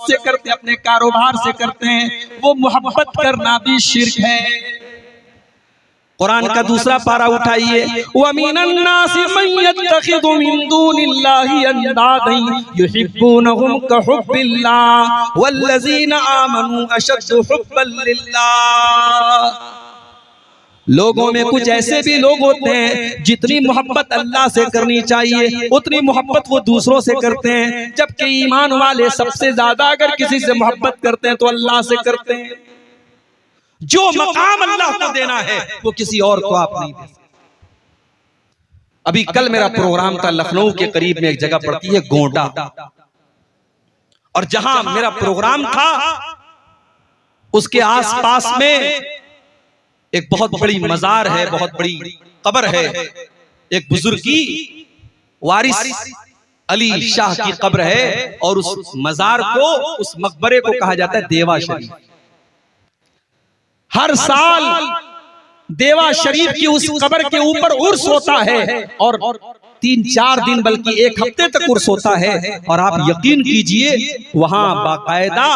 से करते हैं, अपने कारोबार से करते हैं, वो मोहब्बत करना भी शिर्क है। कुरान का दूसरा पारा उठाइए, वमिनन्नासि मन यत्तखिदु मिन दूनिल्लाहि अंदादन युहिब्बूनहुम कहुब्बिल्लाह वल्लज़ीना आमनू अशद्दु हुब्बन लिल्लाह। लोगों में कुछ ऐसे भी लोग होते हैं जितनी मोहब्बत अल्लाह से करनी चाहिए उतनी मोहब्बत वो दूसरों से करते हैं, जबकि ईमान वाले सबसे ज्यादा अगर किसी से मोहब्बत करते हैं तो अल्लाह से करते हैं। जो मकाम अल्लाह को देना है वो किसी और को आप नहीं दे सकते। अभी कल मेरा प्रोग्राम था लखनऊ के करीब में एक जगह पड़ती है गोंडा, और जहां मेरा प्रोग्राम था उसके आसपास में एक बहुत बड़ी मजार है, बहुत बड़ी कब्र है। एक बुजुर्ग की वारिस अली शाह की कब्र है, और उस मजार को, उस मकबरे को कहा जाता है देवा शरीफ। हर साल देवा शरीफ की उस कब्र के ऊपर उर्स होता है, और 3-4 दिन बल्कि 1 हफ्ते तक उर्स होता है। और आप यकीन कीजिए वहां बाकायदा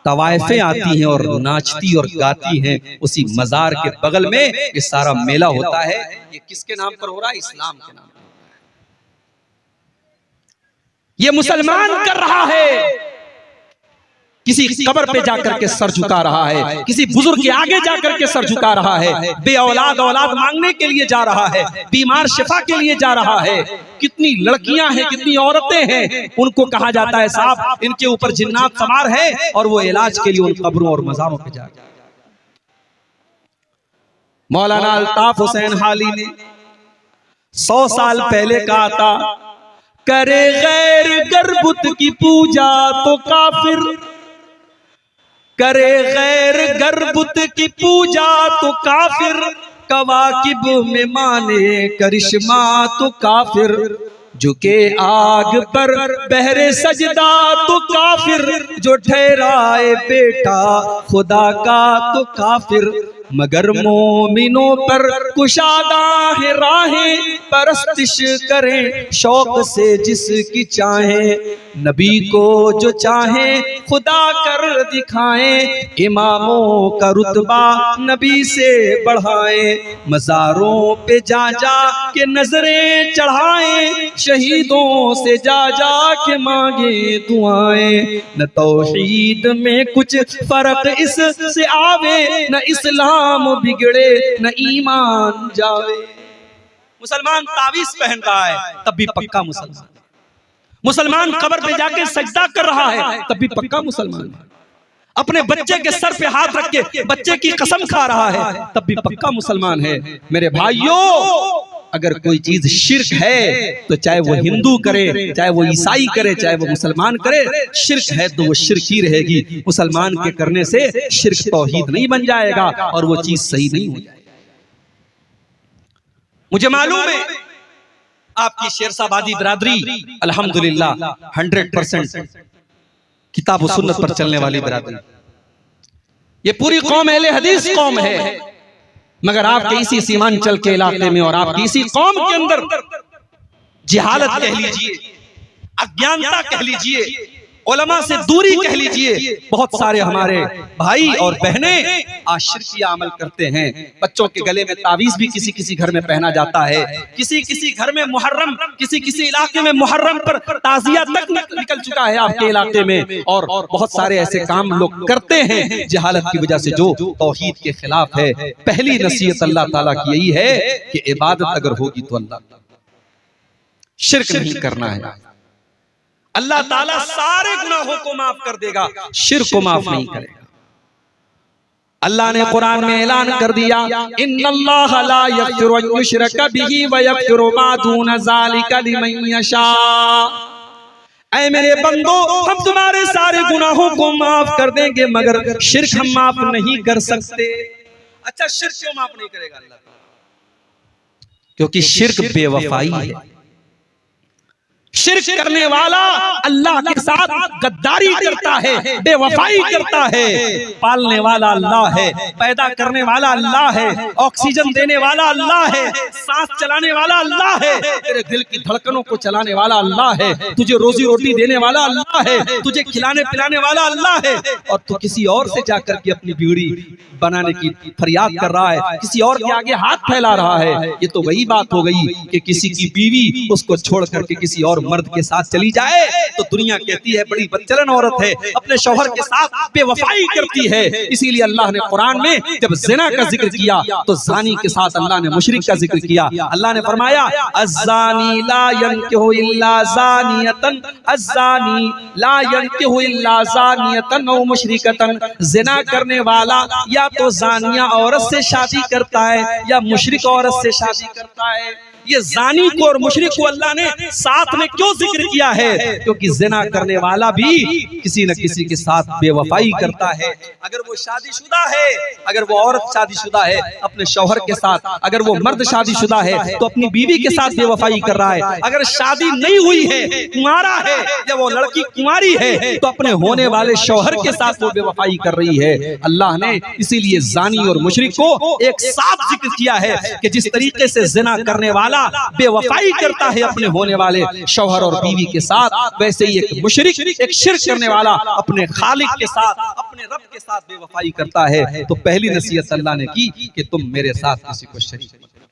तवायफें आती हैं और नाचती और गाती हैं। उसी मजार के बगल में ये सारा मेला होता है। ये किसके नाम पर हो रहा है? इस्लाम के नाम पर। ये मुसलमान कर रहा है, किसी कब्र पे जाकर के सर झुका रहा है, किसी बुजुर्ग के आगे जाकर के सर झुका रहा है, बे औलाद औलाद मांगने के लिए जा रहा है, बीमार शिफा के लिए जा रहा है। कितनी लड़कियां हैं, कितनी औरतें हैं, उनको कहा जाता है साहब इनके ऊपर जिन्नात सवार है, और वो इलाज के लिए उन कब्रों और मज़ारों पे जा रहे हैं। मौलाना अल्ताफ हुसैन हाली ने 100 साल पहले कहा था, करे गैर गर्बुत की पूजा तो काफिर, करे गैर गर्बुत की पूजा तो काफिर, कवाकिब में माने करिश्मा तो काफिर, झुके आग पर बहरे सजदा तो काफिर, जो ठहराए बेटा खुदा का तो काफिर, मगर मोमिनों पर कुशादा है राहें, परस्तिश करें शौक से जिसकी चाहें, नबी को जो चाहे खुदा कर दिखाएं, इमामों का रुतबा नबी से बढ़ाएं, मज़ारों पे जा जा के नजरें चढ़ाएं, शहीदों से जा जा के मांगे दुआएं, न तौहीद में कुछ फर्क इससे आवे, न इस्लाम बिगड़े न ईमान जावे। मुसलमान तावीज पहन रहा है तब भी पक्का मुसलमान, मुसलमान कब्र पे जाके सजदा कर रहा है तब भी पक्का मुसलमान है, अपने बच्चे के सर पे हाथ रख के बच्चे की कसम खा रहा है तब भी पक्का मुसलमान है। मेरे भाइयों, अगर कोई चीज शिर्क है तो चाहे वो हिंदू करे, चाहे वो ईसाई करे, चाहे वो मुसलमान करे, शिर्क है तो वो शिर्क ही रहेगी। मुसलमान के करने से शिर्क तौहीद नहीं बन जाएगा और वो चीज सही नहीं हो जाएगी। मुझे मालूम है आपकी शेरशाबादी बिरादरी अल्हम्दुलिल्लाह 100% किताब और सुन्नत पर चलने वाली बिरादरी, ये पूरी कौम अहले हदीस कौम है, मगर आपके इसी सीमांचल के इलाके में और आपकी इसी कौम के अंदर जिहालत कह लीजिए, अज्ञानता कह लीजिए, उलमा से दूरी कह लीजिए, बहुत सारे हमारे भाई और बहनें आज शिर्किया अमल करते हैं। बच्चों के गले में तावीज भी किसी किसी घर में पहना जाता है, किसी किसी घर में मुहर्रम, किसी किसी इलाके में मुहर्रम पर ताजिया तक निकल चुका है आपके इलाके में, और बहुत सारे ऐसे काम लोग करते हैं जहालत की वजह से जो तौहीद के खिलाफ है। पहली नसीहत अल्लाह ताला की यही है कि इबादत अगर होगी तो अल्लाह, शिर्क नहीं करना है। अल्लाह ताला सारे गुनाहों को माफ कर देगा, शिर्क को माफ नहीं करेगा। अल्लाह ने कुरान में ऐलान कर दिया, इन्नल्लाह ला यग़फ़िरु अन युश्रका बिही व यग़फ़िरु मा दून ज़ालिका लिमन यशा। ऐ मेरे बंदो, हम तुम्हारे सारे गुनाहों को माफ कर देंगे मगर शिर्क हम माफ नहीं कर सकते। अच्छा, शिर्क क्यों माफ नहीं करेगा अल्लाह? क्योंकि शिर्क बेवफाई है। शिर्क करने वाला अल्लाह के साथ गद्दारी करता है, बेवफाई करता है। पालने वाला अल्लाह है, पैदा करने वाला अल्लाह है, ऑक्सीजन देने वाला अल्लाह है, सांस चलाने वाला अल्लाह है, तेरे दिल की धड़कनों को चलाने वाला अल्लाह है, तुझे रोजी रोटी देने वाला अल्लाह है, तुझे खिलाने पिलाने वाला अल्लाह है। और तू किसी और से जाकर के अपनी बीड़ी बनाने की फरियाद कर रहा है, किसी और के आगे हाथ फैला रहा है। ये तो वही बात हो गई कि किसी की बीवी उसको छोड़ करके किसी और मर्द के साथ चली जाए तो दुनिया कहती है बड़ी बदचलन औरत है, अपने शौहर के साथ बेवफाई करती है। इसीलिए अल्लाह ने कुरान में जब ज़िना का जिक्र किया तो ज़ानी के साथ अल्लाह ने मुशरिक का जिक्र किया। अल्लाह ने फरमाया अज़्ज़ानी ला यनकिहु इल्ला ज़ानियतन, अज़्ज़ानी ला यनकिहु इल्ला ज़ानियतन औ मुशरिकतन। ज़िना करने वाला या तो ज़ानिया औरत से शादी करता है या मुशरिक औरत से शादी करता है। ये ज़ानी को और मुशरिक को अल्लाह ने साथ में क्यों जिक्र किया है? क्योंकि ज़िना करने वाला भी किसी न किसी के साथ बेवफाई करता है। अगर वो शादीशुदा है, अगर वो औरत शादीशुदा है अपने शौहर के साथ, अगर वो मर्द शादीशुदा है तो अपनी बीवी के साथ बेवफाई कर रहा है। अगर शादी नहीं हुई है, कुंवारा है या वो लड़की कुंवारी है तो अपने होने वाले शौहर के साथ वो बेवफाई कर रही है। अल्लाह ने इसीलिए ज़ानी और मुशरिक को एक साथ जिक्र किया है कि जिस तरीके से ज़िना करने वाला बेवफाई करता है अपने होने वाले शौहर और बीवी के साथ, वैसे ही एक मुशरिक, एक शिर्क करने वाला अपने खालिक के साथ, अपने रब के साथ बेवफाई करता है। तो पहली नसीहत अल्लाह ने की कि तुम मेरे साथ किसी को शरीक मत करो।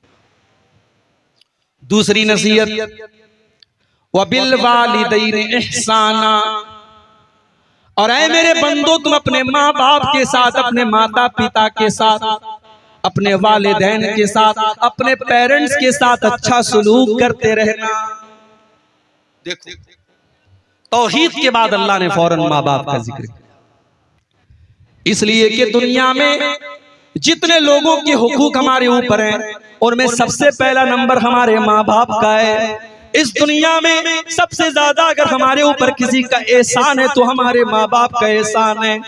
दूसरी नसीहत वबिल वालिदैन इहसाना, और ऐ मेरे बंदो तुम अपने माँ बाप के साथ, अपने माता पिता के साथ, अपने वालिदैन के साथ, अपने पेरेंट्स के साथ अच्छा सलूक करते रहना। देखो तौहीद के बाद अल्लाह ने फौरन माँ बाप का जिक्र किया, इसलिए कि दुनिया में जितने लोगों के हुकूक हमारे ऊपर हैं उनमें सबसे पहला नंबर हमारे माँ बाप का है। इस दुनिया में सबसे ज्यादा अगर हमारे ऊपर किसी का एहसान है तो हमारे माँ बाप का एहसान है।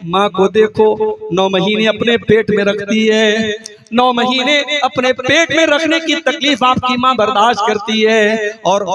माँ को देखो 9 महीने अपने पेट में रखती है, 9 महीने अपने पेट में रखने की तकलीफ आपकी माँ बर्दाश्त करती है, और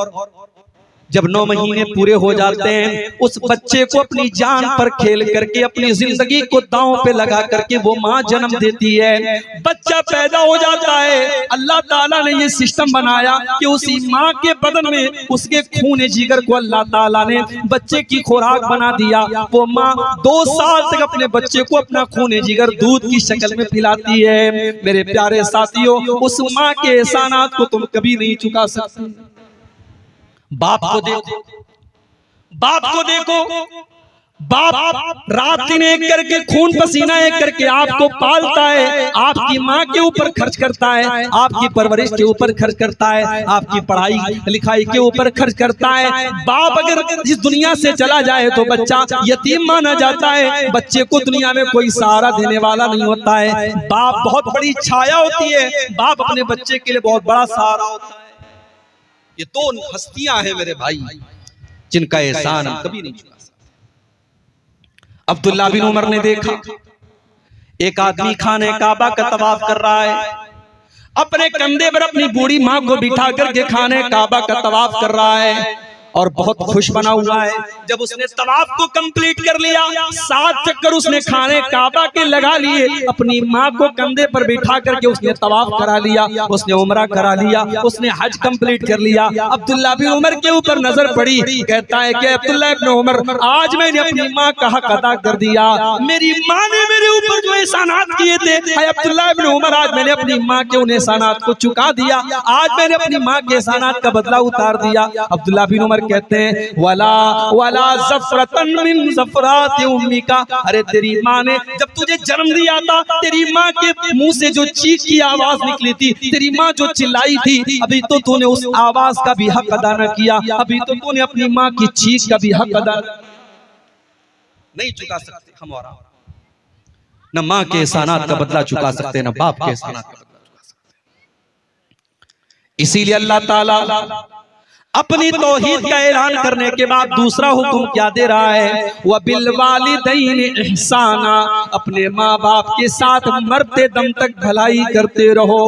जब 9 महीने पूरे हो जाते हैं उस बच्चे को अपनी जान पर खेल करके, अपनी जिंदगी को दांव पे लगा करके वो माँ जन्म देती है। बच्चा पैदा हो जाता है, अल्लाह ताला ने ये सिस्टम बनाया कि उसी माँ के बदन में उसके खून जिगर को अल्लाह ताला ने बच्चे की खुराक बना दिया। वो माँ 2 साल तक अपने बच्चे को अपना खून जिगर दूध की शक्ल में पिलाती है। मेरे प्यारे साथियों, उस माँ के एहसानात को तुम कभी नहीं चुका सकते। बाप को देखो, बाप को देखो, बाप रात दिन एक करके, खून पसीना एक करके आपको पालता है, आपकी माँ के ऊपर खर्च करता है, आपकी परवरिश के ऊपर खर्च करता है, आपकी पढ़ाई लिखाई के ऊपर खर्च करता है। बाप अगर इस दुनिया से चला जाए तो बच्चा यतीम माना जाता है, बच्चे को दुनिया में कोई सहारा देने वाला नहीं होता है। बाप बहुत बड़ी छाया होती है, बाप अपने बच्चे के लिए बहुत बड़ा सहारा होता है। ये 2 हस्तियां हैं मेरे भाई जिनका एहसान हम कभी नहीं चुका सकते। अब्दुल्ला बिन उमर ने देखा एक आदमी खाने काबा का तवाफ कर रहा है, अपने कंधे पर अपनी बूढ़ी माँ को बिठा करके खाने काबा का तवाफ कर रहा है और बहुत खुश बना हुआ है। जब उसने तवाफ को कंप्लीट कर लिया, 7 चक्कर उसने खाने काबा के लगा लिए, अपनी माँ को कंधे पर बिठा करके उसने तवाफ करा लिया, उसने उमरा करा लिया, उसने हज कंप्लीट कर लिया। अब्दुल्ला बिन उमर के ऊपर नजर पड़ी, कहता है कि अब्दुल्ला इब्न उमर, आज मैंने अपनी माँ का हक अदा कर दिया। मेरी माँ ने मेरे ऊपर जो एहसानात किए थे, अब्दुल्ला इब्न उमर, आज मैंने अपनी माँ के उन एहसानात को चुका दिया, आज मैंने अपनी माँ के एहसानात का बदला उतार दिया। अब्दुल्ला बिन उमर कहते हैं वला वला ज़फ़रतन मिन ज़फ़रात उम्मिका, अरे तेरी माँ ने जब तुझे जन्म दिया था, तेरी माँ के मुंह से जो चीख की आवाज निकली थी, तेरी माँ जो चिल्लाई थी, अभी तो तूने उस आवाज का भी हक अदा न किया, अभी तो तूने अपनी माँ की चीख का भी हक अदा नहीं चुका सकते। हम और न माँ के एहसानात का बदला चुका सकते, न बाप के एहसानात का बदला चुका सकते। इसीलिए अल्लाह ताला अपनी तौहीद का ऐलान करने के बाद दूसरा हुक्म क्या दे रहा है, वह बिल वालिदैन इहसाना, अपने माँ बाप के साथ मरते दम तक भलाई करते रहो।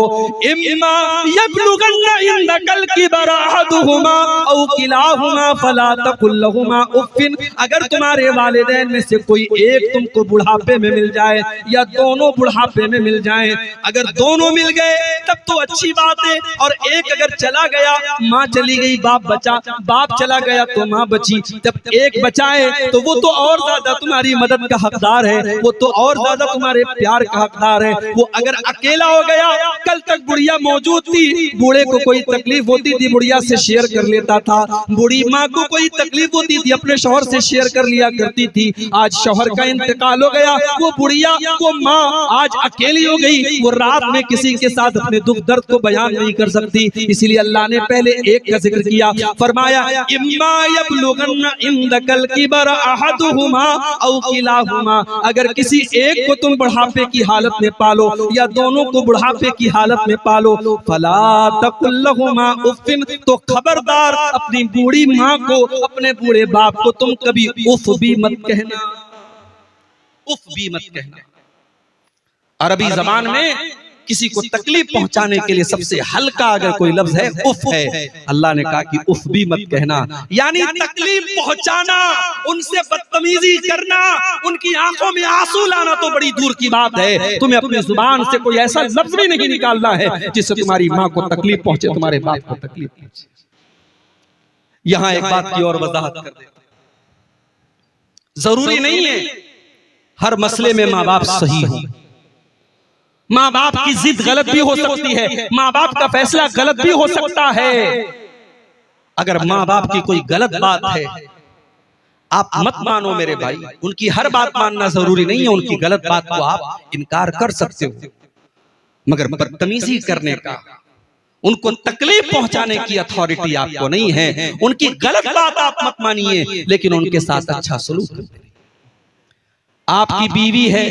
इम्मा यबलुगन्ना इंदकल किबरा अहदुहुमा औ किलाहुमा फला तकुल लहुमा उफ्फिन, अगर तुम्हारे वालिदैन में से कोई एक तुमको बुढ़ापे में मिल जाए या दोनों बुढ़ापे में मिल जाए, अगर दोनों मिल गए तब तो अच्छी बात है, और एक अगर चला गया, माँ चली गई बाप बचा, बाप चला गया तो माँ बची, जब एक बचाए तो वो तो और ज्यादा तुम्हारी मदद का हकदार है, वो तो और ज्यादा तुम्हारे प्यार का हकदार है। वो अगर अकेला हो गया, कल तक बुढ़िया मौजूद थी, बूढ़े को कोई तकलीफ होती थी बुढ़िया से शेयर कर लेता था, बूढ़ी माँ को कोई तकलीफ होती थी अपने शौहर से शेयर कर लिया करती थी। आज शौहर का इंतकाल हो गया, वो बुढ़िया वो माँ आज अकेली हो गई, वो रात में किसी के साथ अपने दुख दर्द को बयान नहीं कर सकती। इसलिए अल्लाह ने पहले एक का जिक्र किया, फरमाया इम्मा यबलुगन्ना इंदकल किबरा अहदुहुमा औ किलाहुमा, अगर किसी एक को तुम बुढ़ापे की हालत में पालो या दोनों को बुढ़ापे की हालत में पालो, फला तकुल लहुमा उफ्फिन, तो खबरदार अपनी बूढ़ी माँ को, अपने बूढ़े बाप को तुम कभी उफ भी मत कहना, उफ भी मत कहना। अरबी जबान में किसी को तकलीफ पहुंचाने के लिए सबसे हल्का अगर कोई लफ्ज है उफ है। अल्लाह ने कहा कि उफ भी मत कहना, यानी तकलीफ पहुंचाना, उनसे बदतमीजी करना, उनकी आंखों में आंसू लाना तो बड़ी दूर की बात है। तुम्हें अपनी जुबान से कोई ऐसा लफ्ज भी नहीं निकालना है जिससे तुम्हारी माँ को तकलीफ पहुंचे, तुम्हारे बाप को तकलीफ पहुंचे। यहां एक बात की और वजाहत कर देता, जरूरी नहीं है हर मसले में माँ बाप सही हो, माँ बाप की जिद गलत भी हो सकती है, माँ बाप का फैसला गलत भी हो सकता है। अगर माँ बाप की कोई गलत बात है आप मत मानो मेरे भाई, उनकी हर बात मानना जरूरी नहीं है, उनकी गलत बात को आप इनकार कर सकते हो, मगर बदतमीजी करने का, उनको तकलीफ पहुंचाने की अथॉरिटी आपको नहीं है। उनकी गलत बात आप मत मानिए, लेकिन उनके साथ अच्छा सलूक करिए। आपकी बीवी है,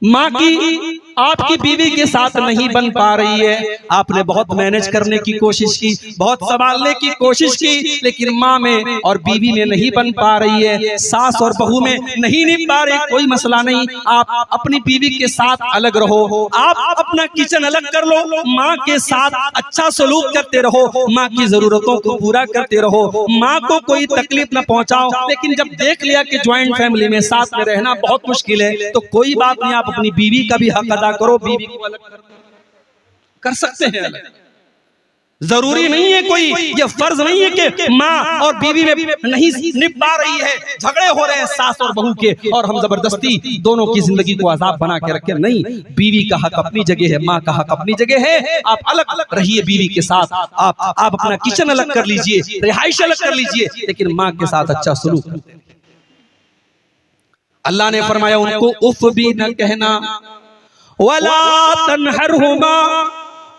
माँ की आपकी बीवी के साथ नहीं बन पा रही है, आपने बहुत मैनेज करने की कोशिश की, बहुत संभालने की कोशिश की, लेकिन माँ में और बीवी में नहीं बन पा रही है, सास और बहू में नहीं निभ पा रही, कोई मसला नहीं, आप अपनी बीवी के साथ अलग रहो, आप अपना किचन अलग कर लो, माँ के साथ अच्छा सलूक करते रहो, माँ की जरूरतों को पूरा करते रहो, माँ को कोई तकलीफ न पहुंचाओ। लेकिन जब देख लिया कि ज्वाइंट फैमिली में साथ में रहना बहुत मुश्किल है, तो कोई बात नहीं, आप अपनी बीवी का भी हक अदा करो, बीवी को अलग कर सकते हैं अलग। जरूरी नहीं है कोई, ये फर्ज नहीं है कि माँ और बीवी में नहीं निभ पा रही है, झगड़े हो रहे हैं सास और बहू के, और हम जबरदस्ती दोनों की जिंदगी को आजाद बना के रखें। नहीं, बीवी का हक अपनी जगह है, माँ का हक अपनी जगह है, आप अलग अलग रहिए बीवी के साथ, आप अपना किचन अलग कर लीजिए, रिहाइश अलग कर लीजिए, लेकिन माँ के साथ अच्छा सलूक। अल्लाह ने फरमाया उनको उफ भी न कहना, वला तनहरहुमा,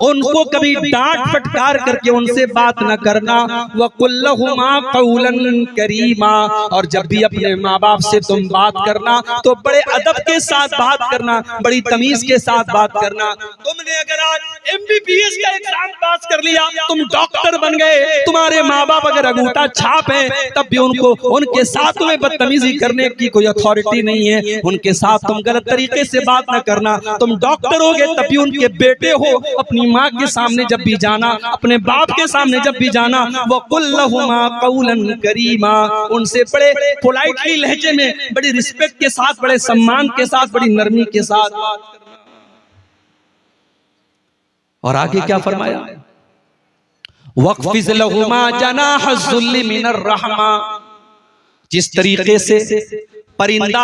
उनको कभी डांट फटकार करके उनसे बात न करना, वकुल लहुमा कौलन करीमा, और जब भी अपने माँ बाप से तुम बात करना तो बड़े अदब के साथ बात करना, बड़ी तमीज के साथ बात करना। तुमने अगर आज MBBS का एग्जाम पास कर लिया, तुम डॉक्टर बन गए, तुम्हारे माँ बाप अगर अंगूठा छाप है, तब भी उनके साथ तुम्हें बदतमीजी करने की कोई अथॉरिटी नहीं है, उनके साथ तुम गलत तरीके से बात न करना। तुम डॉक्टर हो गए तब भी उनके बेटे हो, अपनी माँ के सामने जब भी जाना, अपने बाप के सामने जब भी जाना, वो कुल लहुमा कौलन करीमा, उनसे बड़े पोलाइटली लहजे में, बड़ी रिस्पेक्ट के साथ, बड़े सम्मान के साथ, बड़ी नरमी के साथ बात करना। और आगे क्या फरमाया, वक़्फ़िज़ लहुमा जनाह ज़ुल्लि मिनर रहमा, जिस तरीके से परिंदा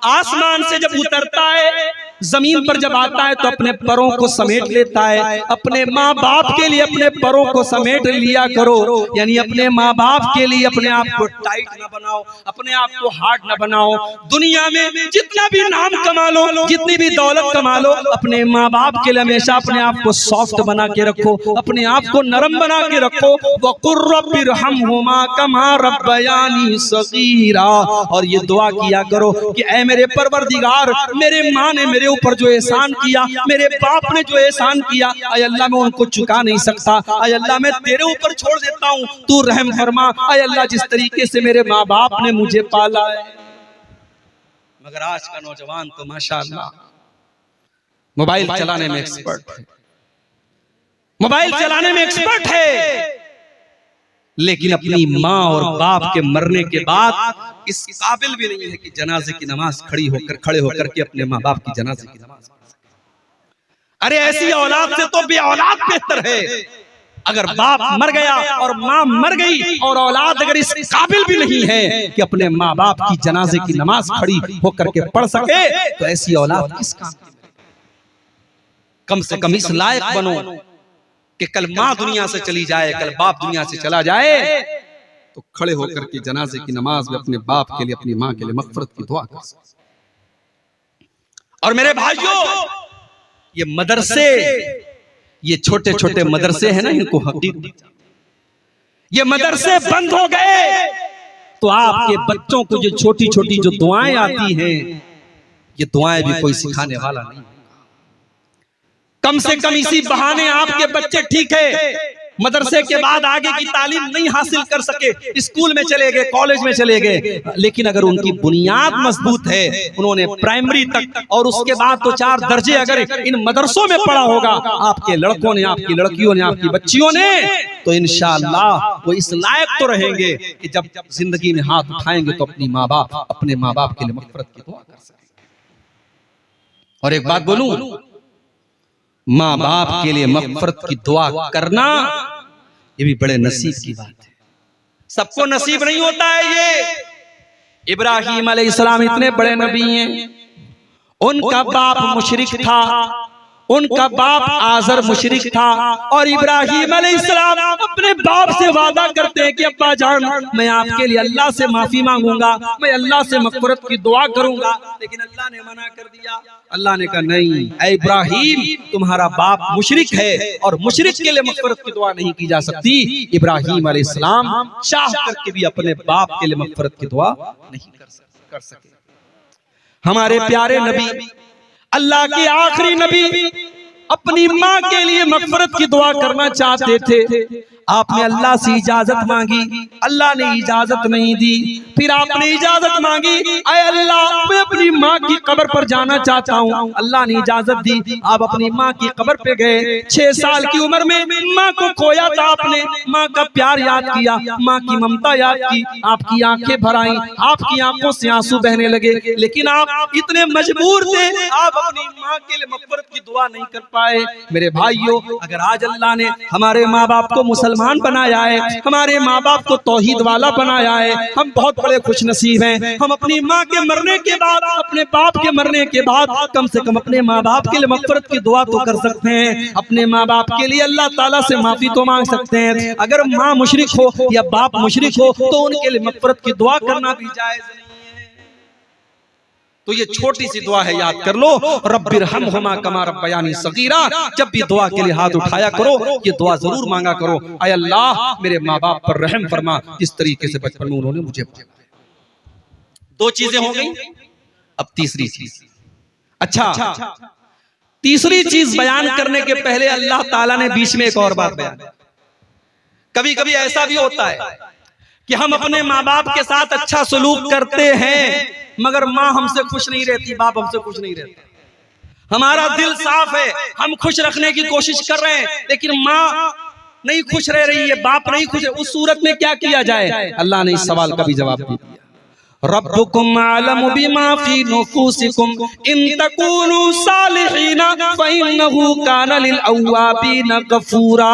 आसमान से जब उतरता है, जमीन पर जब आता है तो अपने परों को समेट लेता है, अपने माँ बाप के लिए अपने परों को समेट लिया करो, यानी अपने माँ बाप के लिए अपने आप को टाइट न बनाओ, अपने आप को हार्ड न बनाओ। दुनिया में जितना भी नाम कमा लो, जितनी भी दौलत कमा लो, अपने माँ बाप के लिए हमेशा अपने आप को सॉफ्ट बना के रखो, अपने आप को नरम बना के रखो। वक़ुर रब्बिरहमहुमा कमा रब्बयानी सगीरा, और ये दुआ किया करो कि ऐ मेरे परवरदिगार, मेरे माँ ने मेरे मेरे ऊपर जो एहसान किया, मेरे बाप ने जो एहसान किया, अय अल्लाह मैं उनको चुका नहीं सकता। अय अल्लाह मैं तेरे ऊपर छोड़ देता हूँ, तू रहम फरमा। अय अल्लाह जिस तरीके से मेरे माँ बाप ने मुझे पाला है। मगर आज का नौजवान तो माशाअल्लाह मोबाइल चलाने में एक्सपर्ट है, मोबाइल चलाने में एक्सपर्ट है, लेकिन अपनी माँ और बाप के मरने के बाद इस काबिल भी नहीं है कि जनाजे की नमाज खड़े होकर के अपने माँ बाप की जनाजे की नमाज पढ़ सके। अरे ऐसी औलाद से तो बे औलाद बेहतर है। अगर बाप मर गया और माँ मर गई और औलाद अगर इस काबिल भी नहीं है कि अपने माँ बाप की जनाजे की नमाज खड़ी होकर के पढ़ सके, तो ऐसी औलाद किस काम की? कम से कम इस लायक बनो कि कल माँ दुनिया से चली जाए, कल बाप दुनिया से चला जाए, तो खड़े होकर के जनाजे की नमाज में अपने बाप के लिए, अपनी माँ के लिए मग़फ़िरत की दुआ कर सके। और मेरे भाइयों, ये मदरसे, ये छोटे छोटे मदरसे हैं ना, इनको हकीकत, ये मदरसे बंद हो गए तो आपके बच्चों को जो छोटी छोटी जो दुआएं आती हैं, ये दुआएं भी कोई सिखाने वाला नहीं। कम से कम इसी बहाने आपके बच्चे ठीक है मदरसे के बाद आगे की तालीम नहीं हासिल कर सके, स्कूल में चले गए, कॉलेज में चले गए, लेकिन अगर उनकी बुनियाद मजबूत है, उन्होंने प्राइमरी तक और उसके बाद तो 4 दर्जे अगर इन मदरसों में पढ़ा होगा आपके लड़कों ने, आपकी लड़कियों ने, आपकी बच्चियों ने, तो इंशाअल्लाह वो इस लायक तो रहेंगे कि जब जिंदगी में हाथ उठाएंगे तो अपने माँ बाप के लिए मग़फ़िरत की दुआ कर सके। और एक बात बोलूं, माँ बाप के लिए मग़फ़िरत की दुआ करना ये भी बड़े नसीब की बात है। सबको नसीब नहीं होता है ये। इब्राहीम अलैहिस्सलाम इतने बड़े नबी हैं, उनका बाप मुशरिक था, उनका बाप आज़र मुशरिक था, और इब्राहीम अलैहिस्सलाम अपने बाप से वादा करते हैं कि अब्बा जान मैं आपके लिए अल्लाह से माफी मांगूंगा, मैं अल्लाह से मग़फ़िरत की दुआ करूंगा, लेकिन अल्लाह ने मना कर दिया। अल्लाह ने कहा नहीं, ऐ इब्राहीम तुम्हारा बाप मुशरिक है और मुशरिक के लिए मग़फ़िरत की दुआ नहीं की जा सकती। इब्राहीम अलैहिस्सलाम चाह करके भी अपने बाप के लिए मग़फ़िरत की दुआ नहीं कर सके। हमारे प्यारे नबी, अल्लाह के आखिरी नबी, अपनी माँ के लिए मग़फ़िरत की दुआ करना चाहते थे। आपने अल्लाह से इजाजत मांगी, अल्लाह ने इजाजत नहीं दी। फिर आपने इजाजत मांगी, ऐ अल्लाह मैं अपनी माँ की कब्र पर जाना चाहता हूँ, अल्लाह ने इजाजत दी। आप अपनी माँ की कब्र पे गए। 6 साल की उम्र में माँ को खोया था आपने, माँ का प्यार याद किया, माँ की ममता याद की, आपकी आंखें भर आई, आपकी आंखों से आंसू बहने लगे, लेकिन आप इतने मजबूर थे, आप अपनी माँ के लिए मग़फ़िरत की दुआ नहीं कर पाए। मेरे भाइयों, अगर आज अल्लाह ने हमारे माँ बाप को मुसलमान बनाया है, हमारे माँ बाप को तौहीद वाला बनाया है, हम बहुत बड़े खुशनसीब हैं। हम अपनी माँ के मरने के बाद, अपने बाप के मरने के बाद कम से कम अपने माँ बाप के लिए मग़फ़िरत की दुआ तो कर सकते हैं, अपने माँ बाप के लिए अल्लाह ताला से माफी तो मांग सकते हैं। अगर माँ मुशरिक हो या बाप मुशरिक हो तो उनके लिए मग़फ़िरत की दुआ करना भी जायज़ नहीं है। तो ये छोटी सी दुआ है, याद कर लो, रब्बिरहमहुमा कमा रब्बयानी सगीरा। जब भी दुआ के लिए हाथ उठाया करो, ये दुआ जरूर मांगा करो, ऐ अल्लाह मेरे माँ बाप पर रहम फरमा, जिस तरीके से बचपन में उन्होंने मुझे पाला। 2 चीजें हो गई, अब तीसरी चीज। अच्छा, तीसरी चीज बयान करने के पहले अल्लाह ताला ने बीच में एक और बात बयान। कभी कभी ऐसा भी होता है कि हम अपने माँ बाप के साथ अच्छा सलूक करते हैं, मगर माँ हमसे खुश नहीं रहती, बाप हमसे खुश नहीं रहता। हमारा दिल साफ है, हम खुश रखने की कोशिश कर रहे हैं, लेकिन माँ नहीं खुश रह रही है, बाप नहीं खुश है। उस सूरत में क्या किया जाए? अल्लाह ने इस सवाल का भी जवाब दिया। रब्बुकुम आलमु बिमा फी नुफूसिकुम इन तकूनु सालिहीना फइन्नहु काना लिल अव्वाबीना गफूरा।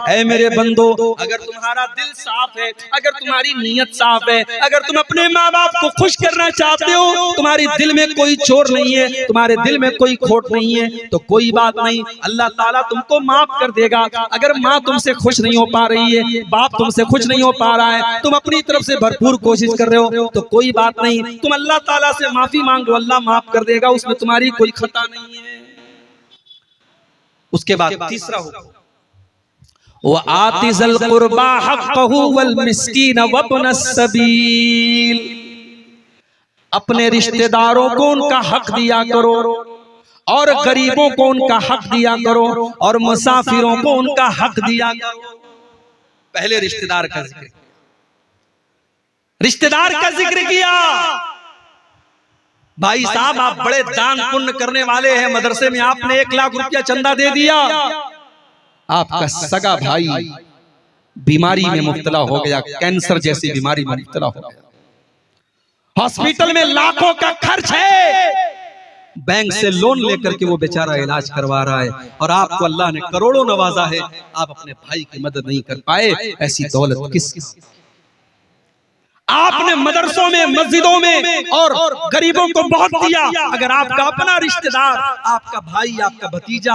ऐ मेरे बंदो, अगर तुम्हारा दिल साफ है, अगर तुम्हारी नीयत साफ है, अगर तुम अपने माँ बाप को खुश करना चाहते हो, तुम्हारे दिल में कोई चोर नहीं है, तुम्हारे दिल में कोई खोट नहीं है, तो कोई बात नहीं, अल्लाह ताला तुमको माफ कर देगा। अगर माँ तुमसे खुश नहीं हो पा रही है, बाप तुमसे खुश नहीं हो पा रहा है, तुम अपनी तरफ से भरपूर कोशिश कर रहे हो, तो कोई बात नहीं, तुम अल्लाह ताला से माफी मांगो, अल्लाह माफ कर देगा, उसमें तुम्हारी कोई खता नहीं है। उसके बाद तीसरा हुक्म, व आतिज़ल कुर्बा हक़्क़हु वल मिस्कीन वब्नस सबील। अपने रिश्तेदारों को उनका हक दिया करो, और गरीबों को उनका हक दिया करो और मुसाफिरों को उनका हक दिया करो। पहले रिश्तेदार का जिक्र, रिश्तेदार का जिक्र किया। भाई साहब, आप बड़े दान पुण्य करने वाले हैं, मदरसे में आपने 1 लाख रुपया चंदा दे दिया, आपका सगा भाई बीमारी में मुब्तला हो गया, कैंसर जैसी बीमारी में मुब्तला हो गया, हॉस्पिटल में लाखों का खर्च है, बैंक से लोन लेकर के वो बेचारा इलाज करवा रहा है, और आपको अल्लाह ने करोड़ों नवाजा है, आप अपने भाई की मदद नहीं कर पाए। ऐसी दौलत किस? आपने मदरसों में, मस्जिदों में और गरीबों को बहुत दिया। अगर आपका अपना रिश्तेदार, आपका भाई, आपका भतीजा,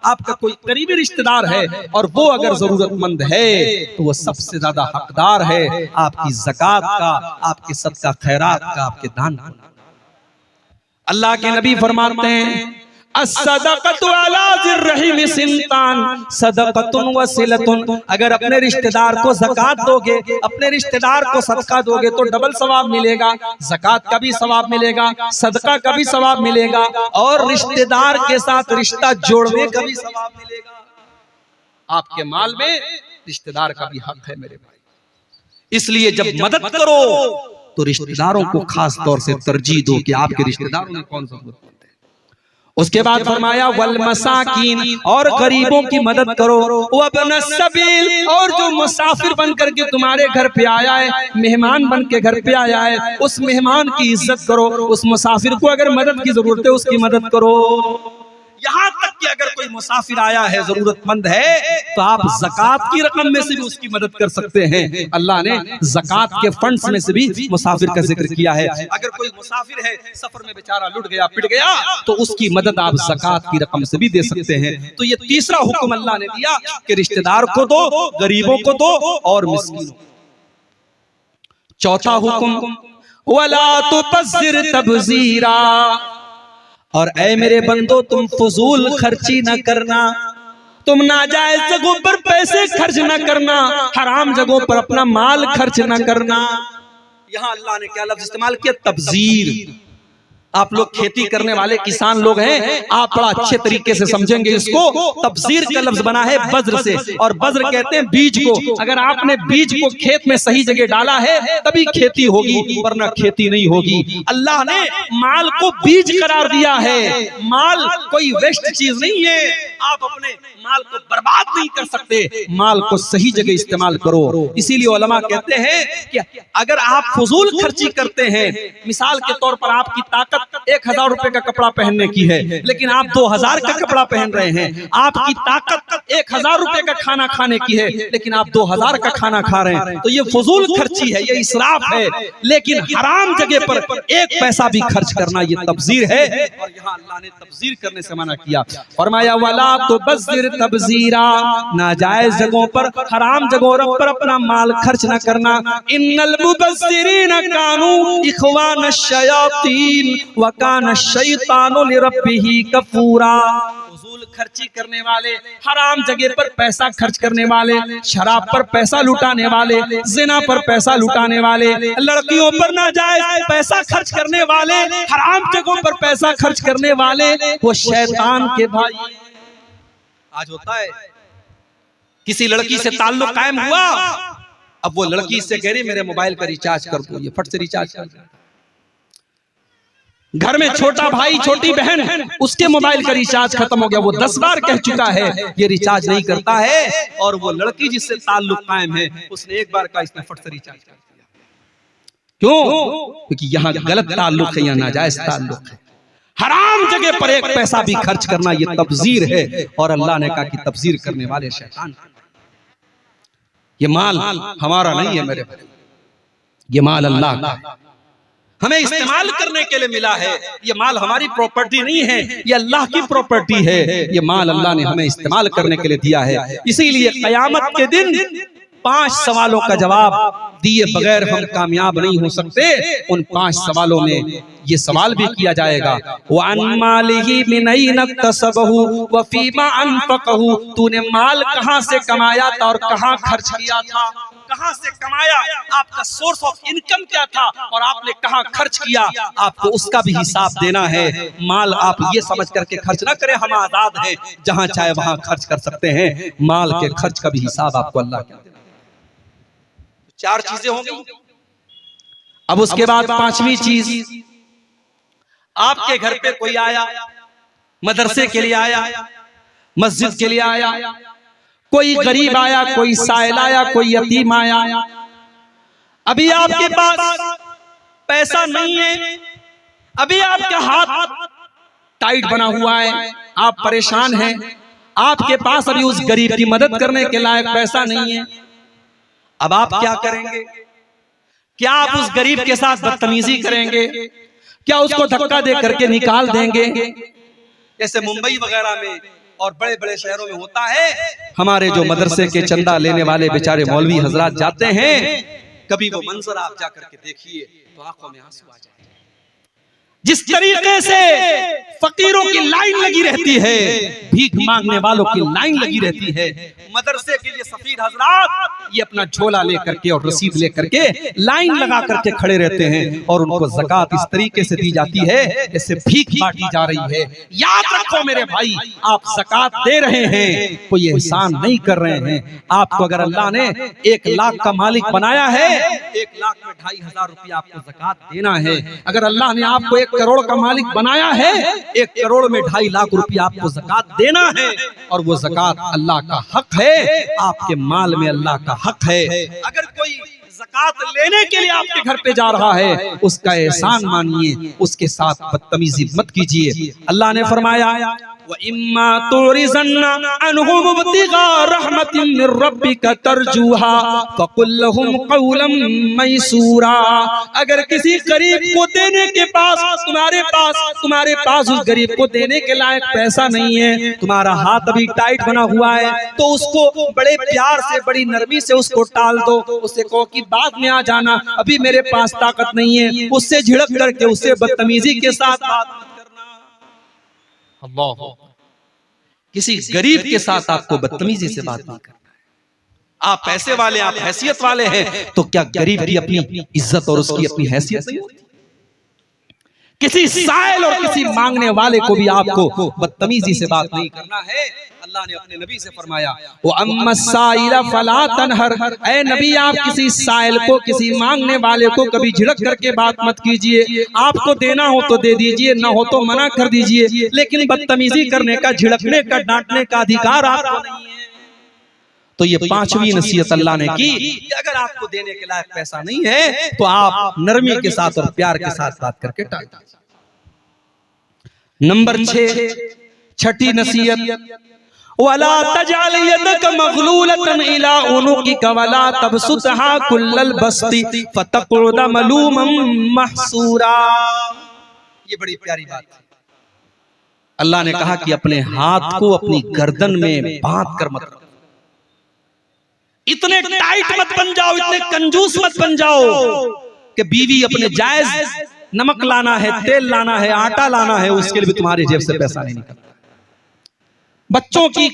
आपका कोई करीबी रिश्तेदार है और वो अगर जरूरतमंद है तो वो सबसे ज्यादा हकदार है आपकी ज़कात का, आपके सदका खैरात का, आपके दान का। अल्लाह के नबी फरमाते हैं, अस्सदक़तु अला ज़िर्रहिम सिंतान सदक़तुन व सिलतुन। अगर अपने रिश्तेदार को ज़कात दोगे, अपने रिश्तेदार को सदका दोगे तो डबल सवाब मिलेगा, ज़कात का भी सवाब मिलेगा, सदका का भी सवाब मिलेगा, और रिश्तेदार के साथ रिश्ता जोड़ने का भी सवाब मिलेगा। आपके माल में रिश्तेदार का भी हक है मेरे भाई। इसलिए जब मदद करो तो रिश्तेदारों को खास तौर से तरजीह दो कि आपके रिश्तेदारों में कौन जरूरतमंद है। उसके बाद फरमाया वल मसाकीन, और गरीबों की मदद करो, वब्न सबील, और जो मुसाफिर बन करके तुम्हारे घर पे आया है, मेहमान बन के घर पे आया है, उस मेहमान की इज्जत करो, उस मुसाफिर को अगर मदद की जरूरत है उसकी मदद करो। यहाँ तक कि अगर कोई मुसाफिर आया है, जरूरतमंद है, तो आप ज़कात की रकम में से भी उसकी मदद कर सकते हैं। अल्लाह ने ज़कात के फंड्स में से भी मुसाफिर का जिक्र किया है। अगर कोई मुसाफिर है, सफर में बेचारा लुट गया, पिट गया, तो उसकी मदद आप ज़कात की रकम से भी दे सकते हैं। तो ये तीसरा हुक्म अल्लाह ने दिया कि रिश्तेदार को दो, गरीबों को दो और मिस्कीनों। चौथा हुक्म, वला तुबज़िर तबज़ीरा, और ऐ मेरे बंदो तुम फजूल खर्ची न करना, तुम नाजायज जगहों पर पैसे खर्च न करना, हराम जगहों पर अपना माल खर्च न करना। यहाँ अल्लाह ने क्या लफ्ज इस्तेमाल किया? तबजीर। आप लोग खेती करने वाले किसान लोग हैं, आप बड़ा अच्छे तरीके से समझेंगे इसको। तबजीर का लफ्ज बना है बज्र से, और बज्र कहते हैं बीज को। अगर आपने बीज को खेत में सही जगह डाला है तभी खेती होगी, वरना खेती नहीं होगी। अल्लाह ने माल को बीज करार दिया है। माल कोई वेस्ट चीज नहीं है, आप अपने माल को बर्बाद नहीं कर सकते, माल को सही जगह इस्तेमाल करो। इसीलिए उलमा कहते हैं कि अगर आप फजूल खर्ची करते हैं, मिसाल के तौर पर आपकी ताकत 1000 रुपए का कपड़ा पहनने की है, लेकिन आप 2000 का कपड़ा पहन रहे हैं, आपकी ताकत 1000 रुपए का खाना खाने की है, लेकिन आप 2000 का खाना खा रहे हैं, तो ये फजूल खर्ची है, ये इसराफ है। लेकिन हराम जगह पर 1 पैसा भी खर्च करना ये तबजीर है, और यहाँ अल्लाह ने तबजीर करने से मना किया। फरमाया वला तुबज़िर तबज़ीरा, नाजायज जगहों पर, हराम जगहों पर अपना माल खर्च न करना। इन्नल मुबज़्ज़िरीन कानू इख़वान शयातीन वकान शैतानु लिरब्बिही कफूरा। फजूल खर्ची करने वाले, हराम जगह पर पैसा खर्च करने वाले, शराब पर पैसा लुटाने वाले, जिना पर पैसा लुटाने वाले, लड़कियों पर नाजायज पैसा खर्च करने वाले, हराम जगहों पर पैसा खर्च करने वाले, वो शैतान के भाई। आज होता है किसी लड़की से ताल्लुक कायम हुआ, अब वो लड़की इससे कह रही मेरे मोबाइल का रिचार्ज कर दो, ये फट से रिचार्ज कर दो। घर में छोटा भाई छोटी बहन, उसके मोबाइल का रिचार्ज खत्म हो गया, वो 10 बार कह चुका है ये रिचार्ज नहीं करता है, और वो लड़की जिससे ताल्लुक कायम है उसने 1 बार का इसने फट से रिचार्ज कर दिया। क्यों? क्योंकि यहाँ गलत ताल्लुक है, यहाँ नाजायज ताल्लुक है। हराम जगह पर 1 पैसा भी खर्च करना ये तबजीर है, और अल्लाह ने कहा कि तबजीर करने वाले शैतान। ये माल हमारा नहीं है मेरे भाई, ये माल अल्लाह का है, हमें इस्तेमाल करने के लिए मिला है। ये माल हमारी प्रॉपर्टी नहीं है, ये अल्लाह की प्रॉपर्टी है। ये माल अल्लाह ने हमें इस्तेमाल करने के लिए दिया है। इसीलिए क़यामत के दिन 5 सवालों का जवाब दिए बगैर हम कामयाब नहीं हो सकते। उन 5 सवालों में ये सवाल भी किया जाएगा, वअन मालिही मिन ऐन इक्तसबहु व फीमा अनफक़हु, तूने माल कहाँ से कमाया था और कहाँ खर्च किया था। कहां से कमाया, आपका सोर्स ऑफ इनकम क्या था और आपने कहां खर्च किया, आपको उसका भी हिसाब देना है। माल आप ये समझ करके खर्च ना करें हम आजाद हैं, जहां चाहे वहां खर्च कर सकते हैं। माल के खर्च का भी हिसाब आपको अल्लाह क्या देना। चार चीजें होंगी। अब उसके बाद पांचवी चीज, आपके घर पे कोई आया, मदरसे के लिए आया, मस्जिद के लिए आया, कोई गरीब आया, कोई साइल आया, कोई यतीम आया। अभी आपके पास पैसा नहीं है, अभी आपका हाथ टाइट बना हुआ है, आप परेशान हैं, आपके पास अभी उस गरीब की मदद करने के लायक पैसा नहीं है। अब आप क्या करेंगे? क्या आप उस गरीब के साथ बदतमीजी करेंगे? क्या उसको धक्का दे करके निकाल देंगे? जैसे मुंबई वगैरह में और बड़े बड़े शहरों में होता है, हमारे जो मदरसे के चंदा लेने वाले बेचारे मौलवी हजरात जाते हैं, कभी वो मंजर आप जाकर के देखिए तो आंखों में आंसू आ जाए। जिस तरीके से फकीरों की लाइन लगी रहती है, भीख मांगने वालों की लाइन लगी रहती है, मदरसे के लिए सफीर हजरात ये अपना झोला लेकर के और रसीद लेकर के लाइन लगा करके खड़े रहते हैं और उनको ज़कात इस तरीके से दी जाती है जैसे भीख बांटी जा रही है। याद रखो मेरे भाई, आप ज़कात दे रहे हैं, कोई एहसान नहीं कर रहे हैं। आपको अगर अल्लाह ने 1 लाख का मालिक बनाया है, 1 लाख में 2500 रुपया आपको ज़कात देना है। अगर अल्लाह ने आपको 1 करोड़ का मालिक बनाया है, 1 करोड़ में 2.5 लाख रुपया आपको ज़कात देना है, और वो ज़कात अल्लाह का हक है, आपके माल में अल्लाह का हक है। अगर कोई ज़कात लेने के लिए आपके घर पे जा रहा है, उसका एहसान मानिए, उसके साथ बदतमीजी मत कीजिए। अल्लाह ने फरमाया व इम्मा तुरिज़न्ना अनहुम इब्तिगा रहमतिन मिर रब्बिका तरजुहा फकुल लहुम क़ौलन मैसूरा। अगर किसी गरीब को देने के पास तुम्हारे पास उस गरीब को देने के लायक पैसा नहीं है, तुम्हारा हाथ अभी टाइट बना हुआ है, तो उसको बड़े प्यार से, बड़ी नरमी से उसको टाल दो। उससे कहो कि बाद में आ जाना, अभी मेरे पास ताकत नहीं है। उससे झिड़क करके, उससे बदतमीजी के साथ बात मत करना। अल्लाह, किसी गरीब के साथ आपको बदतमीजी से बात नहीं करना है। आप पैसे वाले, आप हैसियत वाले हैं, तो क्या गरीब की अपनी इज्जत और उसकी अपनी हैसियत नहीं होती? किसी साइल और किसी मांगने वाले को भी आपको बदतमीजी से बात नहीं करना है। अल्लाह ने अपने नबी से फरमाया वो अम्मा साइला फला तनहर, ऐ नबी आप किसी साइल को, किसी मांगने वाले को कभी झिड़क करके बात मत कीजिए। आपको देना हो तो दे दीजिए, ना हो तो मना कर दीजिए, लेकिन बदतमीजी करने का, झिड़कने का, डांटने का अधिकार आपको नहीं है। तो ये 5वीं नसीहत अल्लाह ने की कि अगर आपको देने के लायक पैसा नहीं है तो आप नरमी के साथ और प्यार के साथ बात करके टाल दीजिए। नंबर 6, छठी नसीहत, वला तजाल यदक मगलूलतन इला उनुकिका वला तबसुतहा कुल्लल बस्ती फतक़ुद मलूमन महसूरा। ये बड़ी प्यारी बात है। अल्लाह ने कहा कि अपने हाथ को अपनी गर्दन में बांध कर मत रखो। इतने टाइट मत बन जाओ, इतने कंजूस मत बन जाओ कि बीवी अपने जायज नमक लाना है, तेल लाना है, आटा लाना है, उसके लिए भी तुम्हारी जेब से पैसा नहीं निकलता। बच्चों की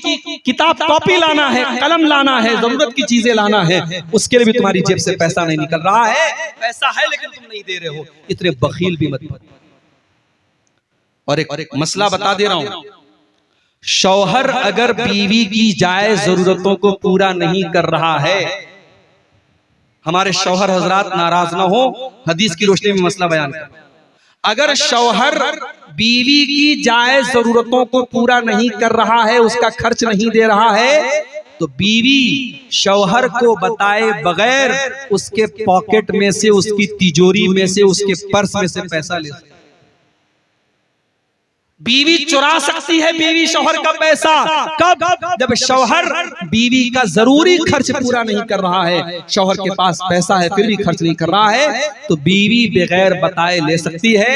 किताब कॉपी लाना है, कलम लाना है, जरूरत की चीजें लाना है, उसके लिए भी तुम्हारी जेब से पैसा नहीं निकल रहा है। पैसा है लेकिन तुम नहीं दे रहे हो, इतने बखील भी मत बनो। और एक मसला बता दे रहा हूं, शौहर अगर बीवी की जायज जरूरतों को पूरा नहीं कर रहा है, हमारे शौहर हजरात नाराज ना हो, हदीस की रोशनी में मसला बयान कर, अगर शौहर बीवी की जायज जरूरतों को पूरा नहीं कर रहा है, उसका खर्च नहीं दे रहा है, तो बीवी शौहर को बताए बगैर उसके पॉकेट में से, उसकी तिजोरी में से, उसके पर्स में से पैसा ले सकती है। बीवी चुरा सकती है बीवी शौहर का पैसा कब? जब शौहर बीवी का जरूरी खर्च पूरा नहीं कर रहा है, शौहर के पास पैसा है फिर भी खर्च नहीं कर रहा है, तो बीवी बगैर बताए ले सकती है।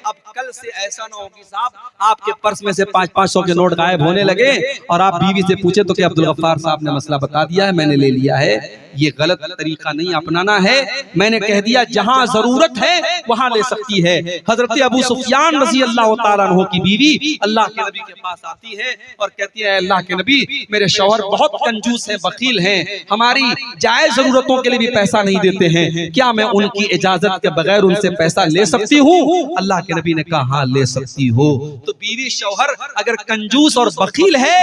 अब कल से ऐसा ना हो कि साहब आपके पर्स में से 500-500 के नोट गायब होने लगे और आप बीवी से पूछे तो कि अब्दुल गफ्फार साहब ने मसला बता दिया है, मैंने ले लिया है। ये गलत तरीका नहीं अपनाना है। मैंने कह दिया जहां जरूरत है वहां ले सकती है। हजरत अबू सुफियान रज़ी अल्लाह तआला अन्हु की बीवी अल्लाह के नबी के पास आती है और कहती है, अल्लाह के नबी, मेरे शौहर बहुत कंजूस हैं, बकील हैं, हमारी जायज जरूरतों के लिए भी पैसा नहीं देते हैं, क्या मैं उनकी इजाजत के बगैर उनसे पैसा ले सकती हूँ? अल्लाह के नबी ने कहा, हाँ ले सकती हो। तो बीवी शौहर अगर कंजूस और बकील है,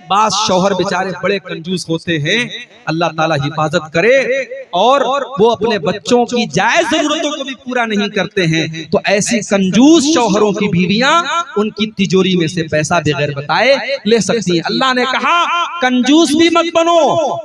बास शौहर बेचारे बड़े कंजूस होते हैं, अल्लाह ताला हिफाजत करे, और वो अपने बच्चों की जायज जरूरतों को भी पूरा नहीं करते हैं, तो ऐसी कंजूस शौहरों की बीवियां उनकी तिजोरी में से पैसा बगैर बताए ले सकती हैं। अल्लाह ने कहा कंजूस भी मत बनो,